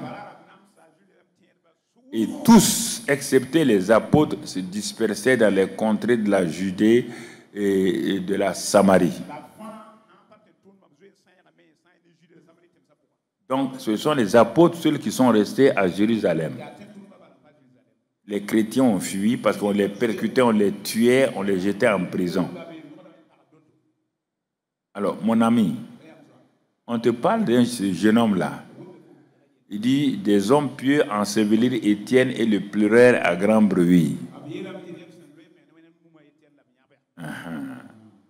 Et tous, excepté les apôtres, se dispersaient dans les contrées de la Judée et de la Samarie. Donc, ce sont les apôtres, ceux qui sont restés à Jérusalem. Les chrétiens ont fui parce qu'on les persécutait, on les tuait, on les jetait en prison. Alors, mon ami, on te parle d'un jeune homme-là Il dit, des hommes pieux ensevelirent Étienne et le pleurèrent à grand bruit.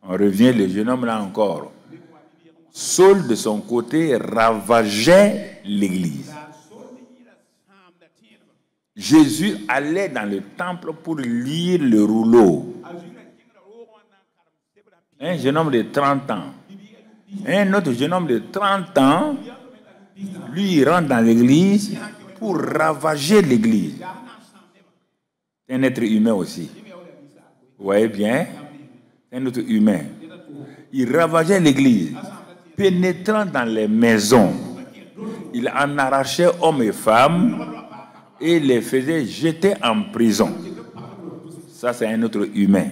On revient, le jeune homme là encore. Saul, de son côté, ravageait l'église. Jésus allait dans le temple pour lire le rouleau. Un jeune homme de 30 ans. Un autre jeune homme de 30 ans, lui, il rentre dans l'église pour ravager l'église. C'est un être humain aussi. Vous voyez bien? Un autre humain. Il ravageait l'église, pénétrant dans les maisons. Il en arrachait hommes et femmes et les faisait jeter en prison. Ça, c'est un autre humain.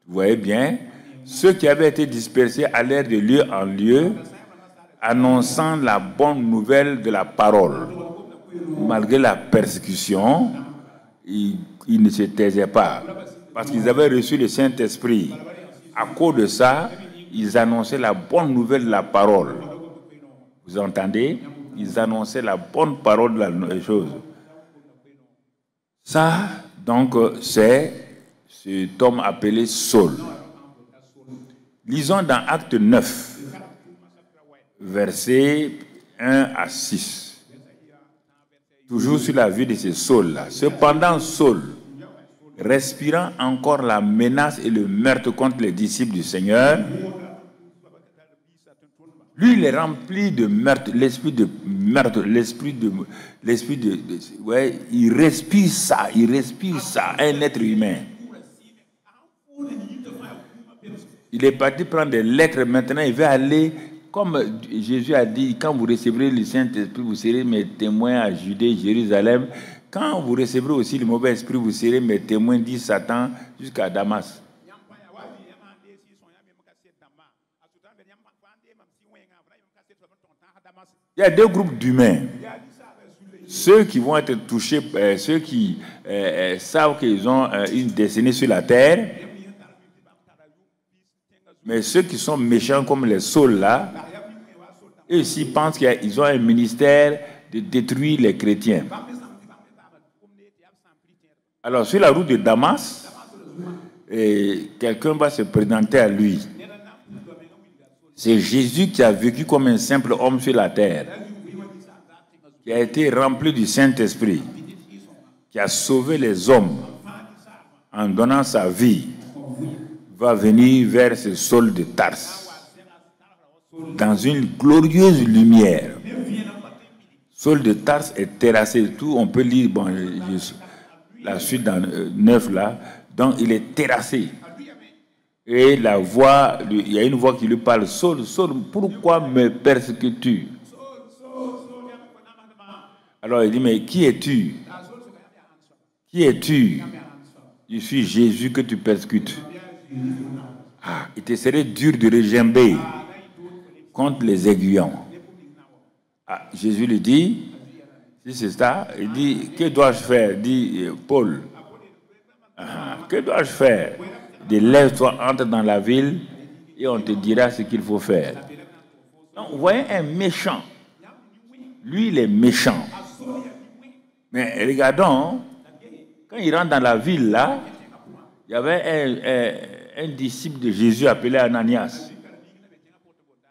Vous voyez bien? Ceux qui avaient été dispersés allèrent de lieu en lieu, annonçant la bonne nouvelle de la parole. Malgré la persécution, ils ne se taisaient pas. Parce qu'ils avaient reçu le Saint-Esprit. À cause de ça, ils annonçaient la bonne nouvelle de la parole. Vous entendez? Ils annonçaient la bonne parole de la chose. Ça, donc, c'est cet homme appelé Saul. Lisons dans Acte 9, versets 1 à 6. Toujours sur la vie de ce Saul-là. Cependant, Saul, respirant encore la menace et le meurtre contre les disciples du Seigneur, lui, il est rempli de meurtre, l'esprit de meurtre, ouais, il respire ça, un être humain. Il est parti prendre des lettres, maintenant il veut aller, comme Jésus a dit, quand vous recevrez le Saint-Esprit, vous serez mes témoins à Judée, Jérusalem. Quand vous recevrez aussi le mauvais esprit, vous serez mes témoins, dit Satan, jusqu'à Damas. Il y a deux groupes d'humains. Ceux qui vont être touchés, ceux qui savent qu'ils ont une destinée sur la terre, mais ceux qui sont méchants comme les Sauls là, eux aussi pensent qu'ils ont un ministère de détruire les chrétiens. Alors, sur la route de Damas, quelqu'un va se présenter à lui. C'est Jésus qui a vécu comme un simple homme sur la terre, qui a été rempli du Saint-Esprit, qui a sauvé les hommes en donnant sa vie, va venir vers ce Saul de Tarse, dans une glorieuse lumière. Saul de Tarse est terrassé, tout, on peut lire bon, la suite dans 9 là, donc il est terrassé. Et la voix, il y a une voix qui lui parle, Saul, Saul, pourquoi me persécutes-tu? Alors il dit, mais qui es-tu? Qui es-tu? Je suis Jésus que tu persécutes. Ah, il te serait dur de regimber contre les aiguillons. Ah, Jésus lui dit, si c'est ça, il dit, que dois-je faire? Dit Paul. Ah, que dois-je faire? Dit, lève-toi, entre dans la ville et on te dira ce qu'il faut faire. Donc, vous voyez un méchant. Lui, il est méchant. Mais regardons, quand il rentre dans la ville, là, il y avait un disciple de Jésus appelé Ananias.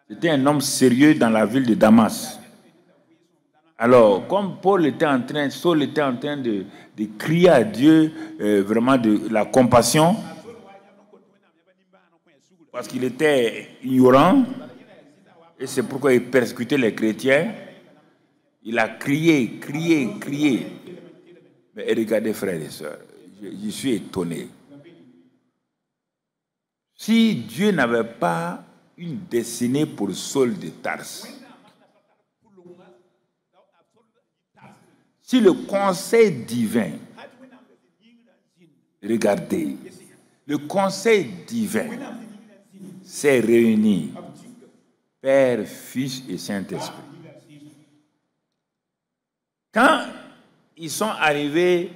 C'était un homme sérieux dans la ville de Damas. Alors, comme Saul était en train de crier à Dieu vraiment de la compassion, parce qu'il était ignorant, et c'est pourquoi il persécutait les chrétiens. Il a crié. Mais regardez, frères et sœurs, je suis étonné. Si Dieu n'avait pas une destinée pour Saul de Tarse, si le conseil divin, regardez, le conseil divin s'est réuni, Père, Fils et Saint-Esprit. Quand ils sont arrivés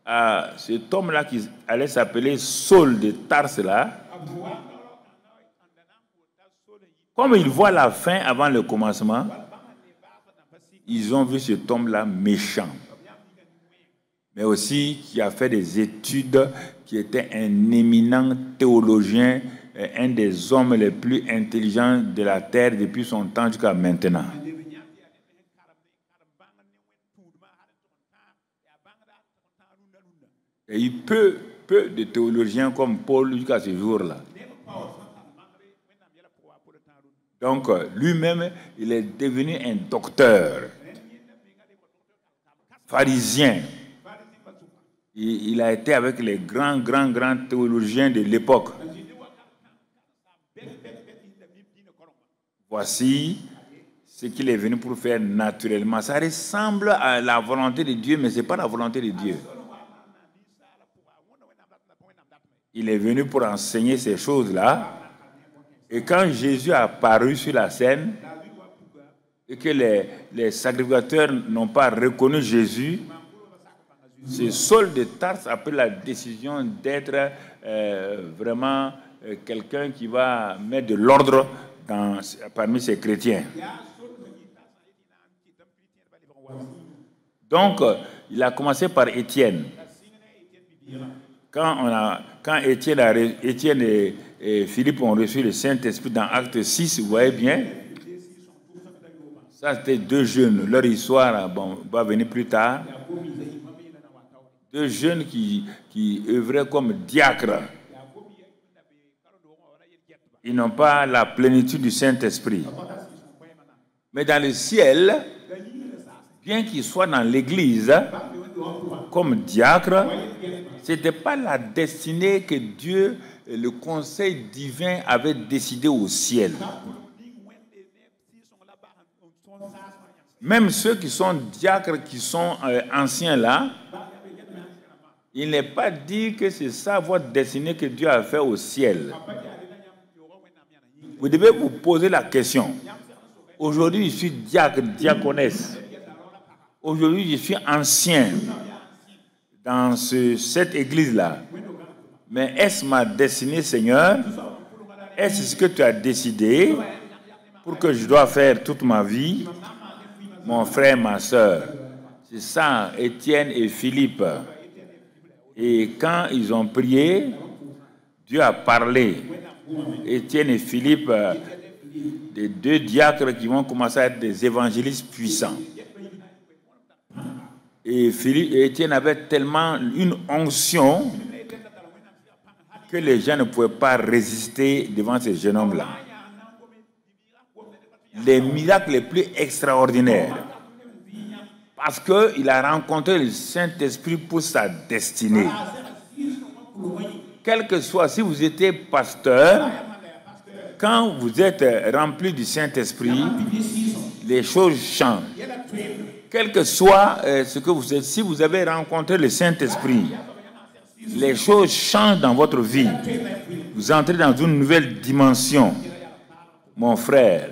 à cet homme-là qui allait s'appeler Saul de Tarse là, comme il voit la fin avant le commencement, ils ont vu cet homme-là méchant, mais aussi qui a fait des études, qui était un éminent théologien, un des hommes les plus intelligents de la terre depuis son temps jusqu'à maintenant. Et il y a peu de théologiens comme Paul jusqu'à ce jour-là. Donc, lui-même, il est devenu un docteur, pharisien. Il a été avec les grands théologiens de l'époque. Voici ce qu'il est venu pour faire naturellement. Ça ressemble à la volonté de Dieu, mais ce n'est pas la volonté de Dieu. Il est venu pour enseigner ces choses-là. Et quand Jésus a apparu sur la scène et que les sacrificateurs n'ont pas reconnu Jésus, c'est Saul de Tarse a pris la décision d'être vraiment quelqu'un qui va mettre de l'ordre parmi ces chrétiens. Donc, il a commencé par Étienne. Quand Étienne et Philippe ont reçu le Saint-Esprit dans Acte 6, vous voyez bien, ça c'était deux jeunes, leur histoire va venir plus tard. Deux jeunes qui œuvraient comme diacres. Ils n'ont pas la plénitude du Saint-Esprit. Mais dans le ciel, bien qu'ils soient dans l'église comme diacres, ce n'était pas la destinée que Dieu, le conseil divin avait décidé au ciel. Même ceux qui sont diacres, qui sont anciens là, il n'est pas dit que c'est ça votre destinée que Dieu a fait au ciel. Vous devez vous poser la question. Aujourd'hui, je suis diacre, diaconesse. Aujourd'hui, je suis ancien dans cette église-là. Mais est-ce ma destinée, Seigneur? Est-ce ce que tu as décidé pour que je dois faire toute ma vie? Mon frère, ma soeur. C'est ça, Étienne et Philippe. Et quand ils ont prié, Dieu a parlé. Étienne et Philippe, des deux diacres qui vont commencer à être des évangélistes puissants. Et Étienne avait tellement une onction que les gens ne pouvaient pas résister devant ces jeunes hommes-là. Les miracles les plus extraordinaires. Parce qu'il a rencontré le Saint-Esprit pour sa destinée. Quel que soit, si vous étiez pasteur, quand vous êtes rempli du Saint-Esprit, les choses changent. Quel que soit ce que vous êtes, si vous avez rencontré le Saint-Esprit, les choses changent dans votre vie. Vous entrez dans une nouvelle dimension, mon frère.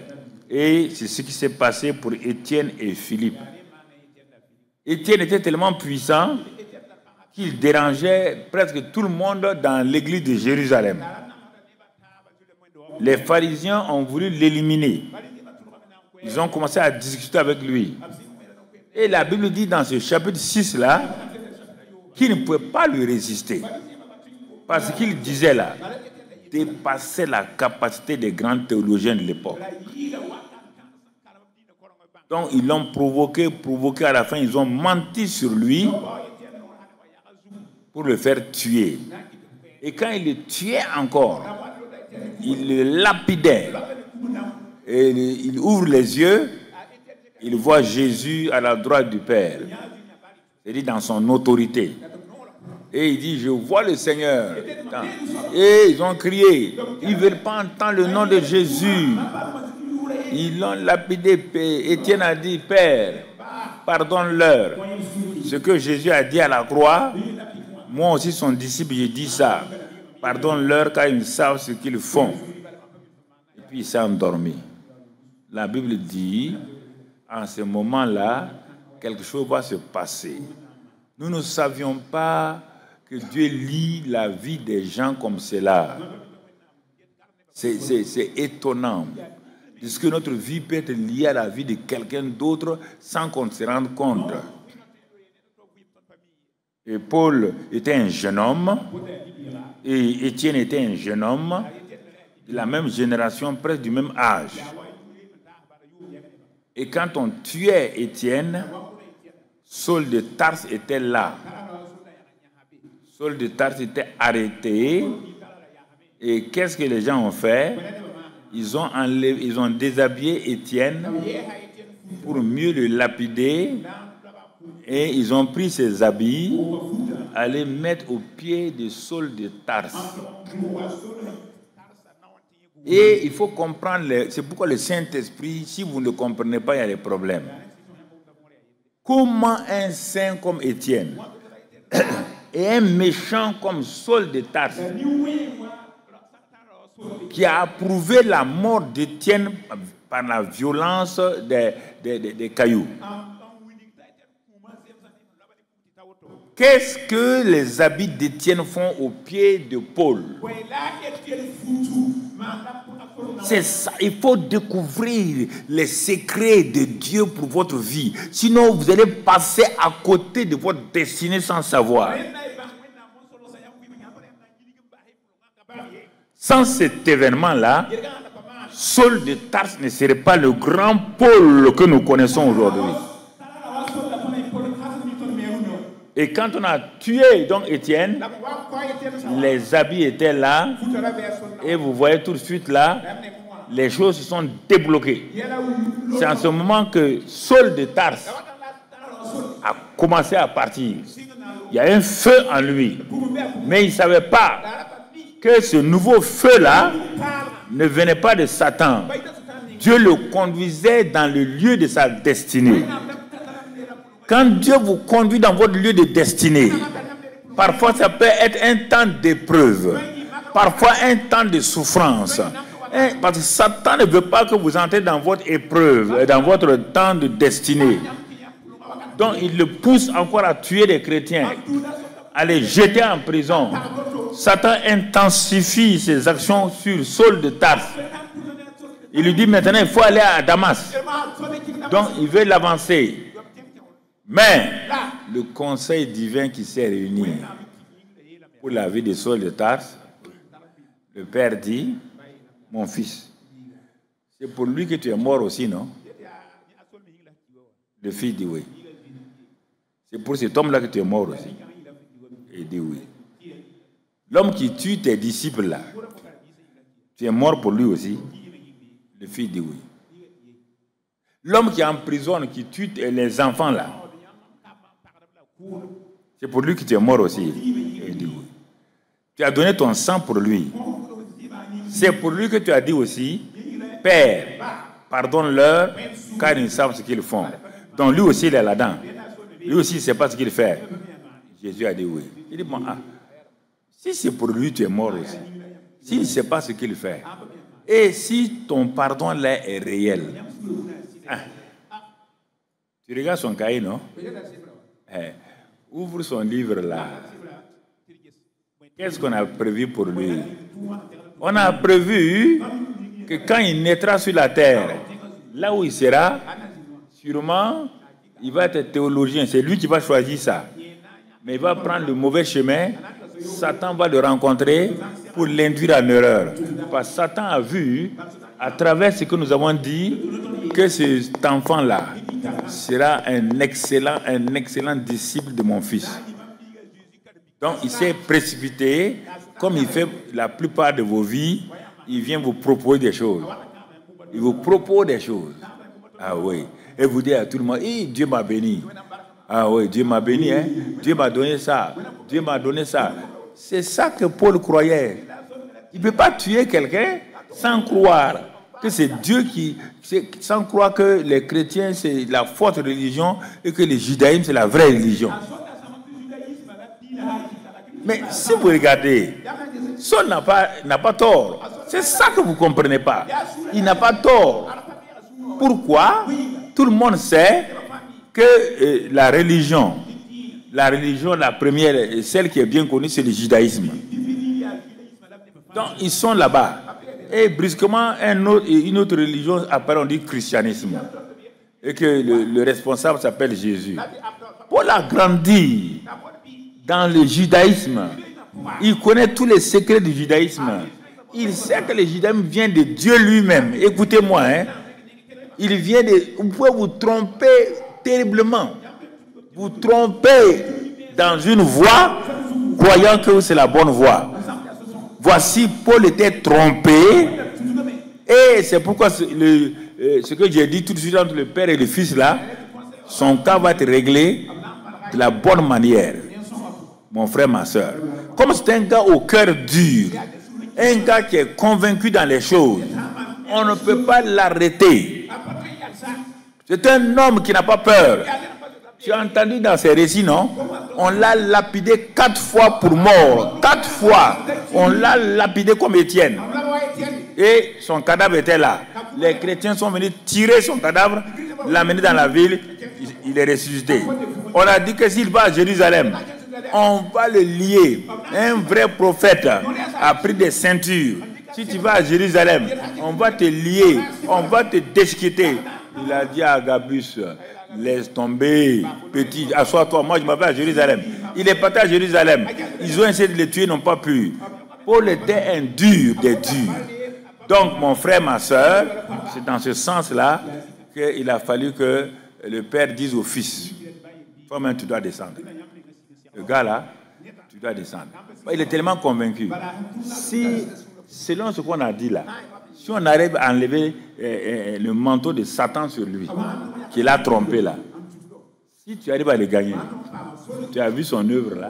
Et c'est ce qui s'est passé pour Étienne et Philippe. Étienne était tellement puissant qu'il dérangeait presque tout le monde dans l'église de Jérusalem. Les pharisiens ont voulu l'éliminer. Ils ont commencé à discuter avec lui. Et la Bible dit dans ce chapitre 6-là qu'il ne pouvait pas lui résister. Parce qu'il disait là, dépassait la capacité des grands théologiens de l'époque. Donc ils l'ont provoqué à la fin, ils ont menti sur lui pour le faire tuer. Et quand il le tuait encore, il le lapidait. Et il ouvre les yeux, il voit Jésus à la droite du Père. C'est-à-dire dans son autorité. Et il dit, je vois le Seigneur. Et ils ont crié, ils ne veulent pas entendre le nom de Jésus. Ils l'ont lapidé. Étienne a dit, Père, pardonne-leur. Ce que Jésus a dit à la croix, moi aussi son disciple, j'ai dit ça. Pardonne-leur car ils savent ce qu'ils font. Et puis il s'est endormi. La Bible dit, en ce moment-là, quelque chose va se passer. Nous ne savions pas que Dieu lit la vie des gens comme cela. C'est étonnant. Est-ce que notre vie peut être liée à la vie de quelqu'un d'autre sans qu'on se rende compte? Et Paul était un jeune homme, et Étienne était un jeune homme, de la même génération, presque du même âge. Et quand on tuait Étienne, Saul de Tarse était là. Saul de Tarse était arrêté. Et qu'est-ce que les gens ont fait? Ils ont déshabillé Étienne pour mieux le lapider. Et ils ont pris ses habits, à les mettre aux pieds de Saul de Tarse. Et il faut comprendre, c'est pourquoi le Saint-Esprit, si vous ne comprenez pas, il y a des problèmes. Comment un saint comme Étienne et un méchant comme Saul de Tarse, qui a approuvé la mort d'Étienne par la violence des cailloux. Qu'est-ce que les habits d'Étienne font aux pieds de Paul? C'est ça, il faut découvrir les secrets de Dieu pour votre vie. Sinon, vous allez passer à côté de votre destinée sans savoir. Sans cet événement-là, Saul de Tarse ne serait pas le grand Paul que nous connaissons aujourd'hui. Et quand on a tué donc Étienne, les habits étaient là, et vous voyez tout de suite là, les choses se sont débloquées. C'est en ce moment que Saul de Tarse a commencé à partir. Il y a un feu en lui, mais il ne savait pas que ce nouveau feu-là ne venait pas de Satan. Dieu le conduisait dans le lieu de sa destinée. Quand Dieu vous conduit dans votre lieu de destinée, parfois ça peut être un temps d'épreuve, parfois un temps de souffrance. Parce que Satan ne veut pas que vous entrez dans votre épreuve, dans votre temps de destinée. Donc il le pousse encore à tuer les chrétiens, à les jeter en prison. Satan intensifie ses actions sur Saul de Tarse. Il lui dit maintenant il faut aller à Damas. Donc il veut l'avancer. Mais le conseil divin qui s'est réuni pour la vie de Saul de Tarse, le père dit, mon fils, c'est pour lui que tu es mort aussi, non? Le fils dit oui. C'est pour cet homme-là que tu es mort aussi. Il dit oui. L'homme qui tue tes disciples là, tu es mort pour lui aussi? Le fils dit oui. L'homme qui emprisonne, qui tue les enfants là, c'est pour lui que tu es mort aussi. Il dit oui. Tu as donné ton sang pour lui. C'est pour lui que tu as dit aussi, Père, pardonne-leur, car ils ne savent ce qu'ils font. Donc lui aussi il est là-dedans. Lui aussi il ne sait pas ce qu'il fait. Jésus a dit oui. Il dit bon, si c'est pour lui tu es mort aussi. S'il ne sait pas ce qu'il fait. Et si ton pardon là est réel. Tu regardes son cahier, non? Ouvre son livre là. Qu'est-ce qu'on a prévu pour lui? On a prévu que quand il naîtra sur la terre, là où il sera, sûrement, il va être théologien. C'est lui qui va choisir ça. Mais il va prendre le mauvais chemin. Satan va le rencontrer pour l'induire en erreur. Parce que Satan a vu, à travers ce que nous avons dit, que cet enfant-là sera un excellent disciple de mon fils. Donc il s'est précipité, comme il fait la plupart de vos vies, il vient vous proposer des choses. Il vous propose des choses. Ah oui. Et vous dites à tout le monde, Dieu m'a béni. Ah oui, Dieu m'a béni, hein? Dieu m'a donné ça. Dieu m'a donné ça. C'est ça que Paul croyait. Il ne peut pas tuer quelqu'un sans croire que c'est Dieu sans croire que les chrétiens c'est la fausse religion et que le judaïsme c'est la vraie religion. Mais si vous regardez, Saul n'a pas tort. C'est ça que vous ne comprenez pas. Il n'a pas tort. Pourquoi? Tout le monde sait que la religion la première, celle qui est bien connue, c'est le judaïsme. Donc ils sont là-bas. Et brusquement, une autre religion apparaît, on dit christianisme. Et que le responsable s'appelle Jésus. Paul a grandi dans le judaïsme. Il connaît tous les secrets du judaïsme. Il sait que le judaïsme vient de Dieu lui-même. Écoutez-moi, hein. Il vient de... Vous pouvez vous tromper terriblement. Vous trompez dans une voie, croyant que c'est la bonne voie. Voici, Paul était trompé. Et c'est pourquoi ce que j'ai dit tout de suite entre le Père et le Fils là, son cas va être réglé de la bonne manière. Mon frère, ma soeur. Comme c'est un gars au cœur dur, un gars qui est convaincu dans les choses, on ne peut pas l'arrêter. C'est un homme qui n'a pas peur. Tu as entendu dans ses récits, non? On l'a lapidé 4 fois pour mort. 4 fois. On l'a lapidé comme Étienne. Et son cadavre était là. Les chrétiens sont venus tirer son cadavre, l'amener dans la ville. Il est ressuscité. On a dit que s'il va à Jérusalem, on va le lier. Un vrai prophète a pris des ceintures. Si tu vas à Jérusalem, on va te lier. On va te déchiqueter. Il a dit à Agabus, laisse tomber, petit, assois-toi. Moi, je m'appelle à Jérusalem. Il est parti à Jérusalem. Ils ont essayé de le tuer, ils n'ont pas pu. Paul était un dur des durs. Donc, mon frère, ma soeur, c'est dans ce sens-là qu'il a fallu que le père dise au fils, toi-même, tu dois descendre. Le gars là, tu dois descendre. Il est tellement convaincu. Si, selon ce qu'on a dit là, si on arrive à enlever le manteau de Satan sur lui, qu'il a trompé là, si tu arrives à le gagner, tu as vu son œuvre là,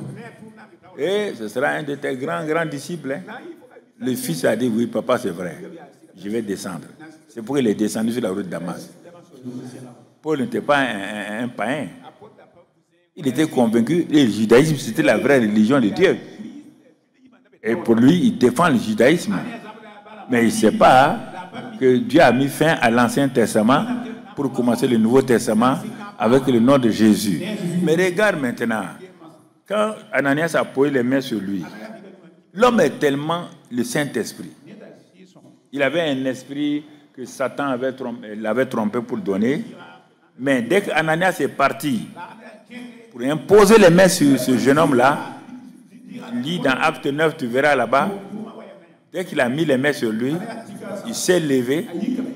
et ce sera un de tes grands disciples. Hein. Le fils a dit, oui, papa, c'est vrai, je vais descendre. C'est pourquoi il est descendu sur la route de Damas. Paul n'était pas un païen. Il était convaincu que le judaïsme, c'était la vraie religion de Dieu. Et pour lui, il défend le judaïsme. Mais il ne sait pas que Dieu a mis fin à l'Ancien Testament pour commencer le Nouveau Testament avec le nom de Jésus. Mais regarde maintenant, quand Ananias a posé les mains sur lui, l'homme est tellement le Saint-Esprit. Il avait un esprit que Satan l'avait trompé pour donner. Mais dès qu'Ananias est parti pour imposer les mains sur ce jeune homme-là, lis dans Acte 9, tu verras là-bas, dès qu'il a mis les mains sur lui, il s'est levé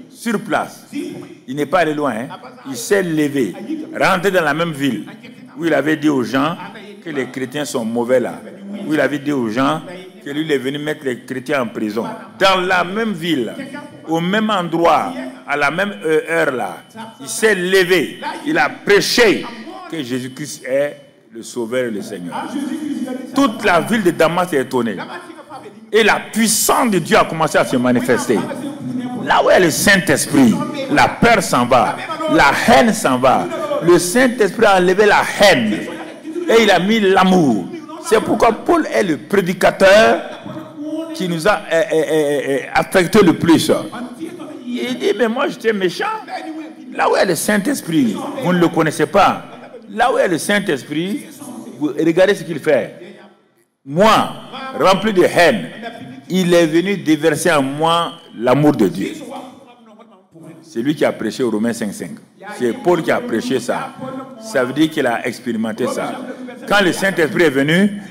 sur place. Il n'est pas allé loin. Hein? Il s'est levé, rentré dans la même ville où il avait dit aux gens que les chrétiens sont mauvais là. Où il avait dit aux gens que lui il est venu mettre les chrétiens en prison. Dans la même ville, au même endroit, à la même heure là, il s'est levé. Il a prêché que Jésus-Christ est le Sauveur et le Seigneur. Toute la ville de Damas est étonnée. Et la puissance de Dieu a commencé à se manifester. Là où est le Saint-Esprit, la peur s'en va, la haine s'en va. Le Saint-Esprit a enlevé la haine et il a mis l'amour. C'est pourquoi Paul est le prédicateur qui nous a affecté le plus. Il dit, mais moi j'étais méchant. Là où est le Saint-Esprit, vous ne le connaissez pas. Là où est le Saint-Esprit, regardez ce qu'il fait. Moi, rempli de haine, il est venu déverser en moi l'amour de Dieu. C'est lui qui a prêché au Romains 5.5. C'est Paul qui a prêché ça. Ça veut dire qu'il a expérimenté ça. Quand le Saint-Esprit est venu,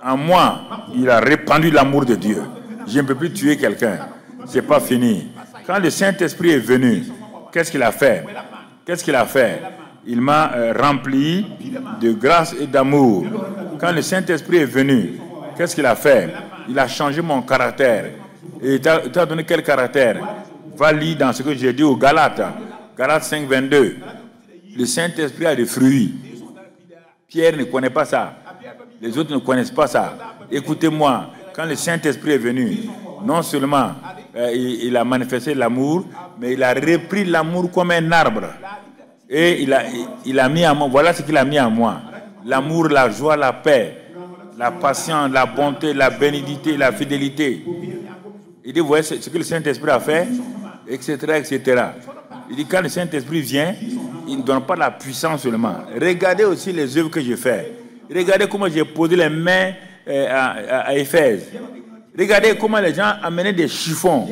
en moi, il a répandu l'amour de Dieu. Je ne peux plus tuer quelqu'un. C'est pas fini. Quand le Saint-Esprit est venu, qu'est-ce qu'il a fait? Qu'est-ce qu'il a fait? Il m'a rempli de grâce et d'amour. Quand le Saint-Esprit est venu, qu'est-ce qu'il a fait? Il a changé mon caractère. Et il t'a donné quel caractère? Va lire dans ce que j'ai dit aux Galates. Galates 5, 22. Le Saint-Esprit a des fruits. Pierre ne connaît pas ça. Les autres ne connaissent pas ça. Écoutez-moi, quand le Saint-Esprit est venu, non seulement il a manifesté l'amour, mais il a repris l'amour comme un arbre. Et il a mis en moi, voilà ce qu'il a mis en moi. L'amour, la joie, la paix, la patience, la bonté, la bénignité, la fidélité. Il dit, vous voyez ce que le Saint-Esprit a fait, etc., etc. Il dit, quand le Saint-Esprit vient, il ne donne pas la puissance seulement. Regardez aussi les œuvres que j'ai faites. Regardez comment j'ai posé les mains à Éphèse. Regardez comment les gens amenaient des chiffons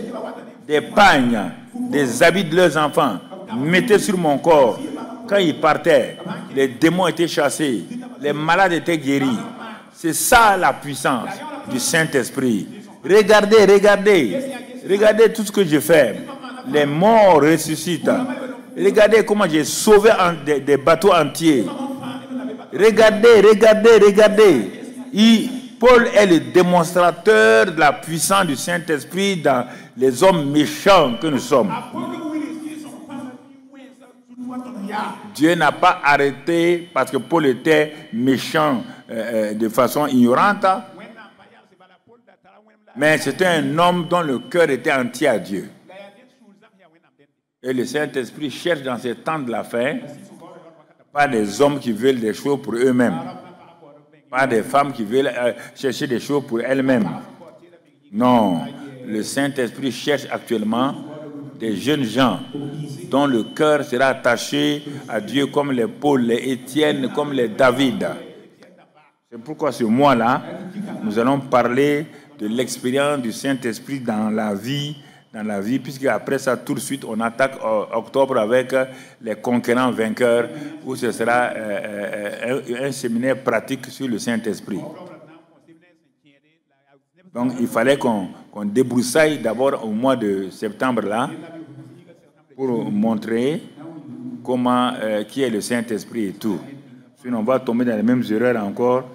des pagnes, des habits de leurs enfants, mettaient sur mon corps. Quand ils partaient, les démons étaient chassés, les malades étaient guéris. C'est ça la puissance du Saint-Esprit. Regardez, regardez, regardez tout ce que je fais. Les morts ressuscitent. Regardez comment j'ai sauvé des bateaux entiers. Regardez, regardez, regardez. Paul est le démonstrateur de la puissance du Saint-Esprit dans les hommes méchants que nous sommes. Dieu n'a pas arrêté parce que Paul était méchant de façon ignorante. Mais c'était un homme dont le cœur était entier à Dieu. Et le Saint-Esprit cherche dans ces temps de la fin, pas des hommes qui veulent des choses pour eux-mêmes, pas des femmes qui veulent chercher des choses pour elles-mêmes. Non, le Saint-Esprit cherche actuellement des jeunes gens dont le cœur sera attaché à Dieu comme les Paul, les Étienne, comme les David. C'est pourquoi ce mois-là, nous allons parler de l'expérience du Saint-Esprit dans la vie, puisque après ça, tout de suite, on attaque octobre avec les conquérants vainqueurs, où ce sera un séminaire pratique sur le Saint-Esprit. Donc, il fallait qu'on débroussaille d'abord au mois de septembre, là, pour montrer comment, qui est le Saint-Esprit et tout. Sinon, on va tomber dans les mêmes erreurs encore.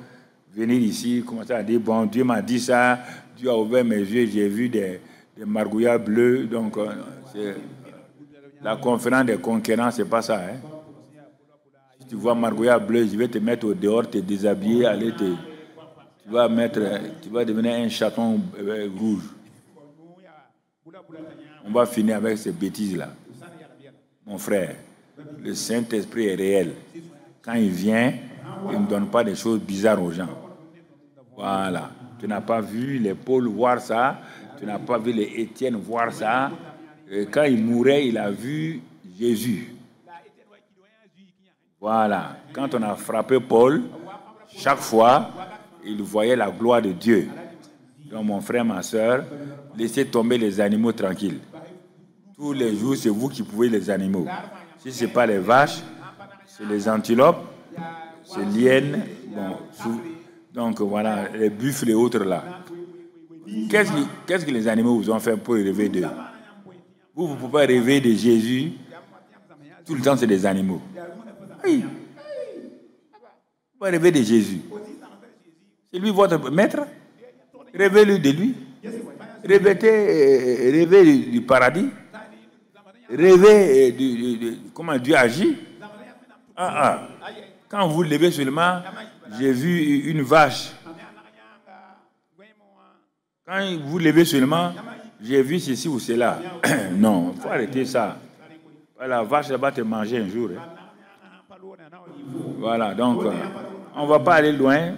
Venir ici, commencer à dire, bon, Dieu m'a dit ça, Dieu a ouvert mes yeux, j'ai vu des margouillards bleus. Donc, la conférence des conquérants, c'est pas ça. Hein? Si tu vois margouillard bleu, je vais te mettre au dehors, te déshabiller, tu vas devenir un chaton rouge. On va finir avec ces bêtises-là. Mon frère, le Saint-Esprit est réel. Quand il vient, il ne donne pas des choses bizarres aux gens. Voilà. Tu n'as pas vu les Paul voir ça. Tu n'as pas vu les Étienne voir ça. Et quand il mourait, il a vu Jésus. Voilà. Quand on a frappé Paul, chaque fois, il voyait la gloire de Dieu. Donc, mon frère, ma soeur, laissez tomber les animaux tranquilles. Tous les jours, c'est vous qui pouvez les animaux. Si ce n'est pas les vaches, c'est les antilopes, c'est l'hyène, bon, donc voilà, les buffles et autres là. Qu'est-ce que les animaux vous ont fait pour rêver d'eux? Vous ne pouvez pas rêver de Jésus. Tout le temps, c'est des animaux. Oui. Vous pouvez rêver de Jésus. C'est lui votre maître. Rêvez-lui de lui. Rêvez du paradis. Rêvez de comment Dieu agit. Quand vous levez seulement, j'ai vu une vache. Quand vous levez seulement, j'ai vu ceci ou cela. Non, il faut arrêter ça. La vache là-bas te manger un jour. Voilà, donc, on ne va pas aller loin.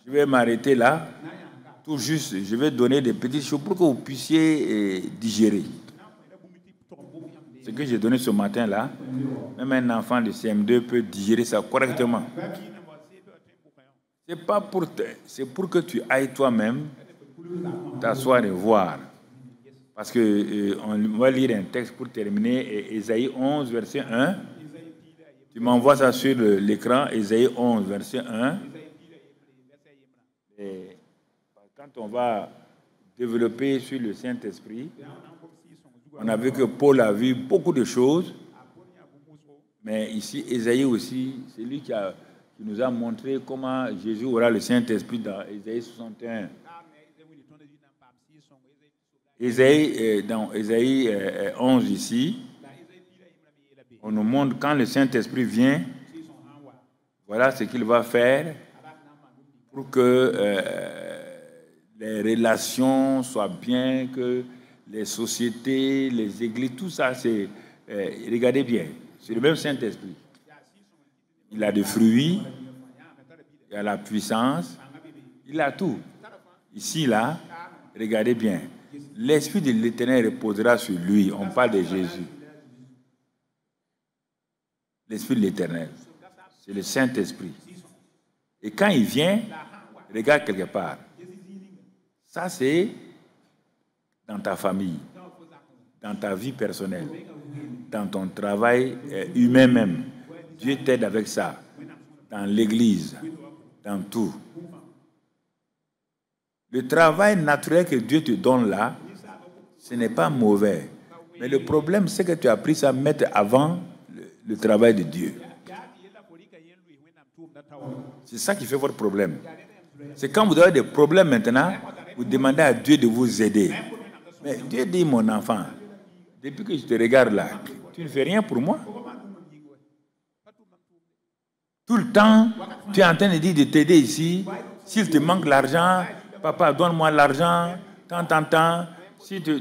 Je vais m'arrêter là. Tout juste, je vais donner des petites choses pour que vous puissiez digérer. Ce que j'ai donné ce matin-là, même un enfant de CM2 peut digérer ça correctement. C'est pour que tu ailles toi-même t'asseoir et voir. Parce que on va lire un texte pour terminer, Ésaïe 11, verset 1. Tu m'envoies ça sur l'écran, Ésaïe 11, verset 1. Et quand on va développer sur le Saint-Esprit, on a vu que Paul a vu beaucoup de choses, mais ici, Ésaïe aussi, c'est lui qui nous a montré comment Jésus aura le Saint-Esprit dans Ésaïe 61. Dans Ésaïe 11 ici, on nous montre quand le Saint-Esprit vient, voilà ce qu'il va faire pour que les relations soient bien, que les sociétés, les églises, tout ça, c'est... regardez bien, c'est le même Saint-Esprit. Il a des fruits, il a la puissance, il a tout. Ici, là, regardez bien. L'Esprit de l'Éternel reposera sur lui. On parle de Jésus. L'Esprit de l'Éternel, c'est le Saint-Esprit. Et quand il vient, regarde quelque part. Ça, c'est dans ta famille. dans ta vie personnelle, dans ton travail humain même. Dieu t'aide avec ça, dans l'église, dans tout. Le travail naturel que Dieu te donne là, ce n'est pas mauvais. Mais le problème, c'est que tu as pris ça mettre avant le travail de Dieu. C'est ça qui fait votre problème. C'est quand vous avez des problèmes maintenant, vous demandez à Dieu de vous aider. Mais Dieu dit, mon enfant, depuis que je te regarde là, tu ne fais rien pour moi. Tout le temps, tu es en train de dire de t'aider ici. S'il te manque l'argent, papa, donne-moi l'argent, tant.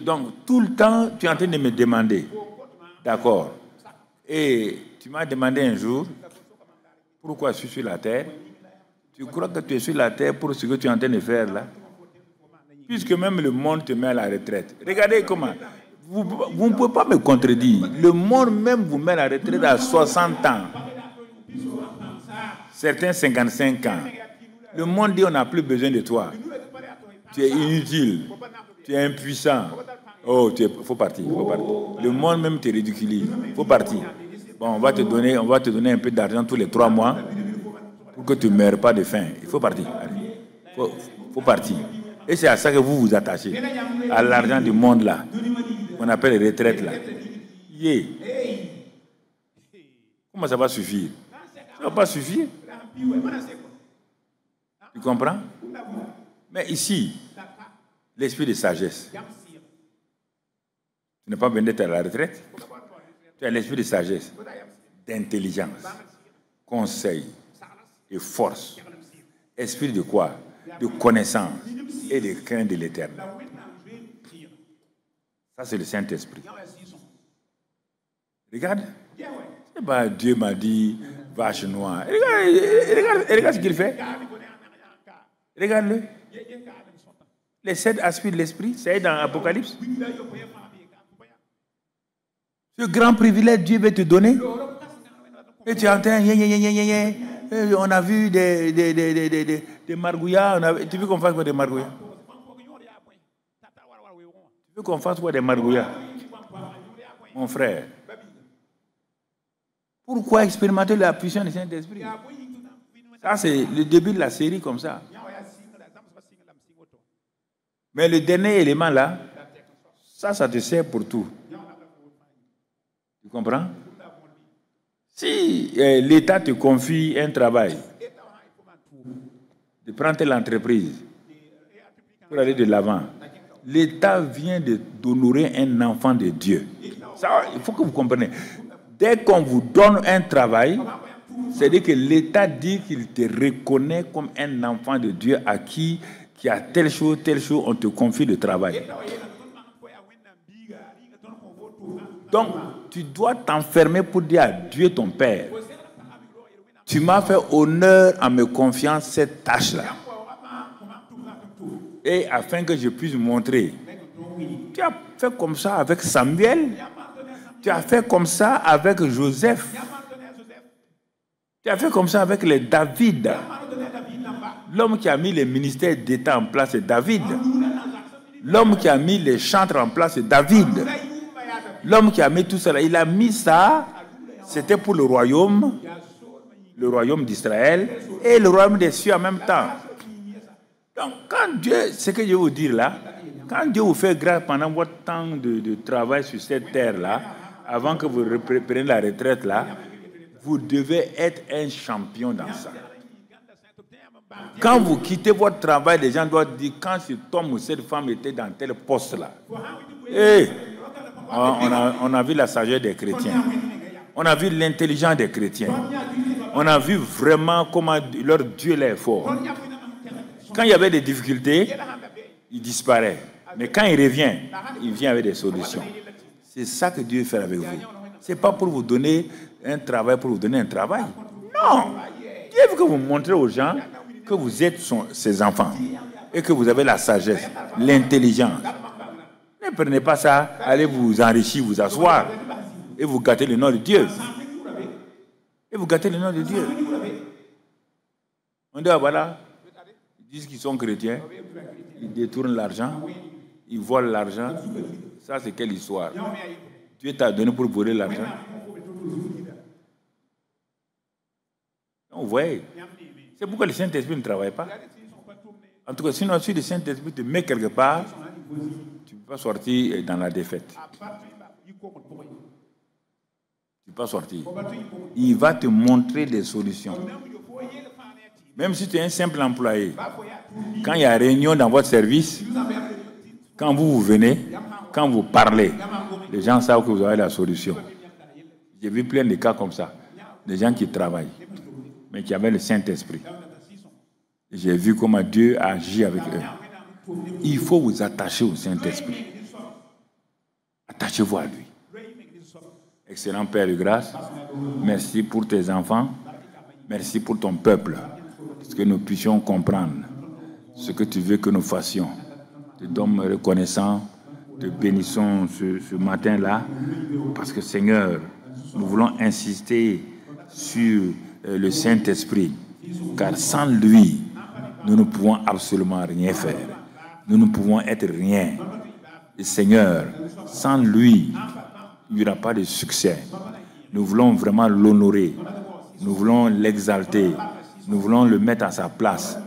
Donc, tout le temps, tu es en train de me demander. D'accord. Et tu m'as demandé un jour, pourquoi je suis sur la terre? Tu crois que tu es sur la terre pour ce que tu es en train de faire là? Puisque même le monde te met à la retraite. Regardez comment. Vous ne pouvez pas me contredire. Le monde même vous met à la retraite à 60 ans. Certains 55 ans. Le monde dit on n'a plus besoin de toi. Tu es inutile. Tu es impuissant. Oh, faut partir. Le monde même te ridiculise. Faut partir. Bon, on va te donner un peu d'argent tous les 3 mois pour que tu ne meurs pas de faim. Il faut partir. Faut partir. Et c'est à ça que vous vous attachez. À l'argent du monde là. On appelle les retraites là. Yeah. Comment ça va suffire? Ça ne va pas suffire. Tu comprends? Mais ici, l'esprit de sagesse. Tu n'es pas besoin d'être à la retraite. Tu as l'esprit de sagesse, d'intelligence, conseil et force. Esprit de quoi? De connaissance et de crainte de l'Éternel. Ça, c'est le Saint-Esprit. Regarde. C'est pas Dieu m'a dit vache noire. Regarde ce qu'il fait. Regarde-le. Les 7 aspects de l'esprit, c'est dans l'Apocalypse. Ce grand privilège Dieu veut te donner. Et tu entends, on a vu des margouillas. Tu veux qu'on fasse quoi des margouillas? Tu veux qu'on fasse quoi des margouillas? Mon frère. Pourquoi expérimenter la puissance du Saint-Esprit? Ça, c'est le début de la série comme ça. Mais le dernier élément là, ça te sert pour tout. Tu comprends? Si l'État te confie un travail, de prendre l'entreprise pour aller de l'avant, l'État vient d'honorer un enfant de Dieu. Ça, il faut que vous compreniez. Dès qu'on vous donne un travail, c'est-à-dire que l'État dit qu'il te reconnaît comme un enfant de Dieu à qui a telle chose, on te confie le travail. Donc, tu dois t'enfermer pour dire à Dieu ton Père, tu m'as fait honneur en me confiant cette tâche-là. Et afin que je puisse montrer, tu as fait comme ça avec Samuel, tu as fait comme ça avec Joseph, tu as fait comme ça avec les David. L'homme qui a mis les ministères d'État en place, c'est David. L'homme qui a mis les chantres en place, c'est David. L'homme qui a mis tout cela, il a mis ça, c'était pour le royaume d'Israël et le royaume des cieux en même temps. Donc, quand Dieu, ce que je vais vous dire là, quand Dieu vous fait grâce pendant votre temps de travail sur cette terre-là, avant que vous preniez la retraite là, vous devez être un champion dans ça. Quand vous quittez votre travail, les gens doivent dire, quand cet homme ou cette femme était dans tel poste-là, on a vu la sagesse des chrétiens. On a vu l'intelligence des chrétiens. On a vu vraiment comment leur Dieu est fort. Quand il y avait des difficultés, il disparaît. Mais quand il revient, il vient avec des solutions. C'est ça que Dieu fait avec vous. Ce n'est pas pour vous donner un travail, pour vous donner un travail. Non. Dieu veut que vous montrez aux gens que vous êtes ses enfants et que vous avez la sagesse, l'intelligence. Ne prenez pas ça, allez vous enrichir, vous asseoir et vous gâtez le nom de Dieu. Et vous gâtez le nom de Dieu. On dit, voilà, ils disent qu'ils sont chrétiens, ils détournent l'argent, ils volent l'argent. Ça, c'est quelle histoire? Dieu t'a donné pour voler l'argent. Vous voyez, c'est pourquoi le Saint-Esprit ne travaille pas. En tout cas, sinon, si le Saint-Esprit te met quelque part, tu ne peux pas sortir dans la défaite. Tu ne peux pas sortir. Il va te montrer des solutions. Même si tu es un simple employé, quand il y a réunion dans votre service, quand vous venez, quand vous parlez, les gens savent que vous avez la solution. J'ai vu plein de cas comme ça. Des gens qui travaillent, mais qui avaient le Saint-Esprit. J'ai vu comment Dieu agit avec eux. Il faut vous attacher au Saint-Esprit. Attachez-vous à lui. Excellent Père de grâce, merci pour tes enfants. Merci pour ton peuple. Parce que nous puissions comprendre ce que tu veux que nous fassions. Te sommes reconnaissants, te bénissons ce matin-là. Parce que Seigneur, nous voulons insister sur le Saint-Esprit. Car sans lui, nous ne pouvons absolument rien faire. Nous ne pouvons être rien. Et Seigneur, sans lui, il n'y aura pas de succès. Nous voulons vraiment l'honorer. Nous voulons l'exalter. Nous voulons le mettre à sa place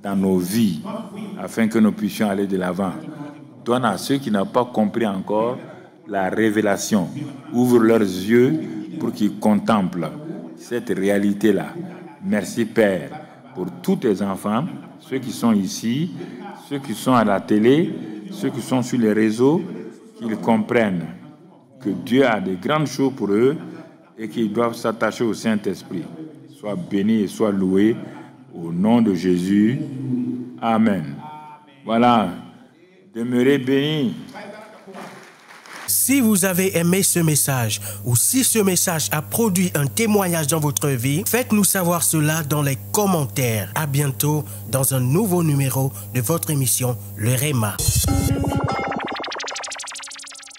dans nos vies afin que nous puissions aller de l'avant. Donne à ceux qui n'ont pas compris encore la révélation. Ouvre leurs yeux pour qu'ils contemplent cette réalité-là. Merci Père pour tous tes enfants, ceux qui sont ici, ceux qui sont à la télé, ceux qui sont sur les réseaux, qu'ils comprennent que Dieu a de grandes choses pour eux et qu'ils doivent s'attacher au Saint-Esprit. Sois béni et sois loué au nom de Jésus. Amen. Voilà. Demeurez bénis. Si vous avez aimé ce message ou si ce message a produit un témoignage dans votre vie, faites-nous savoir cela dans les commentaires. À bientôt dans un nouveau numéro de votre émission Le Réma.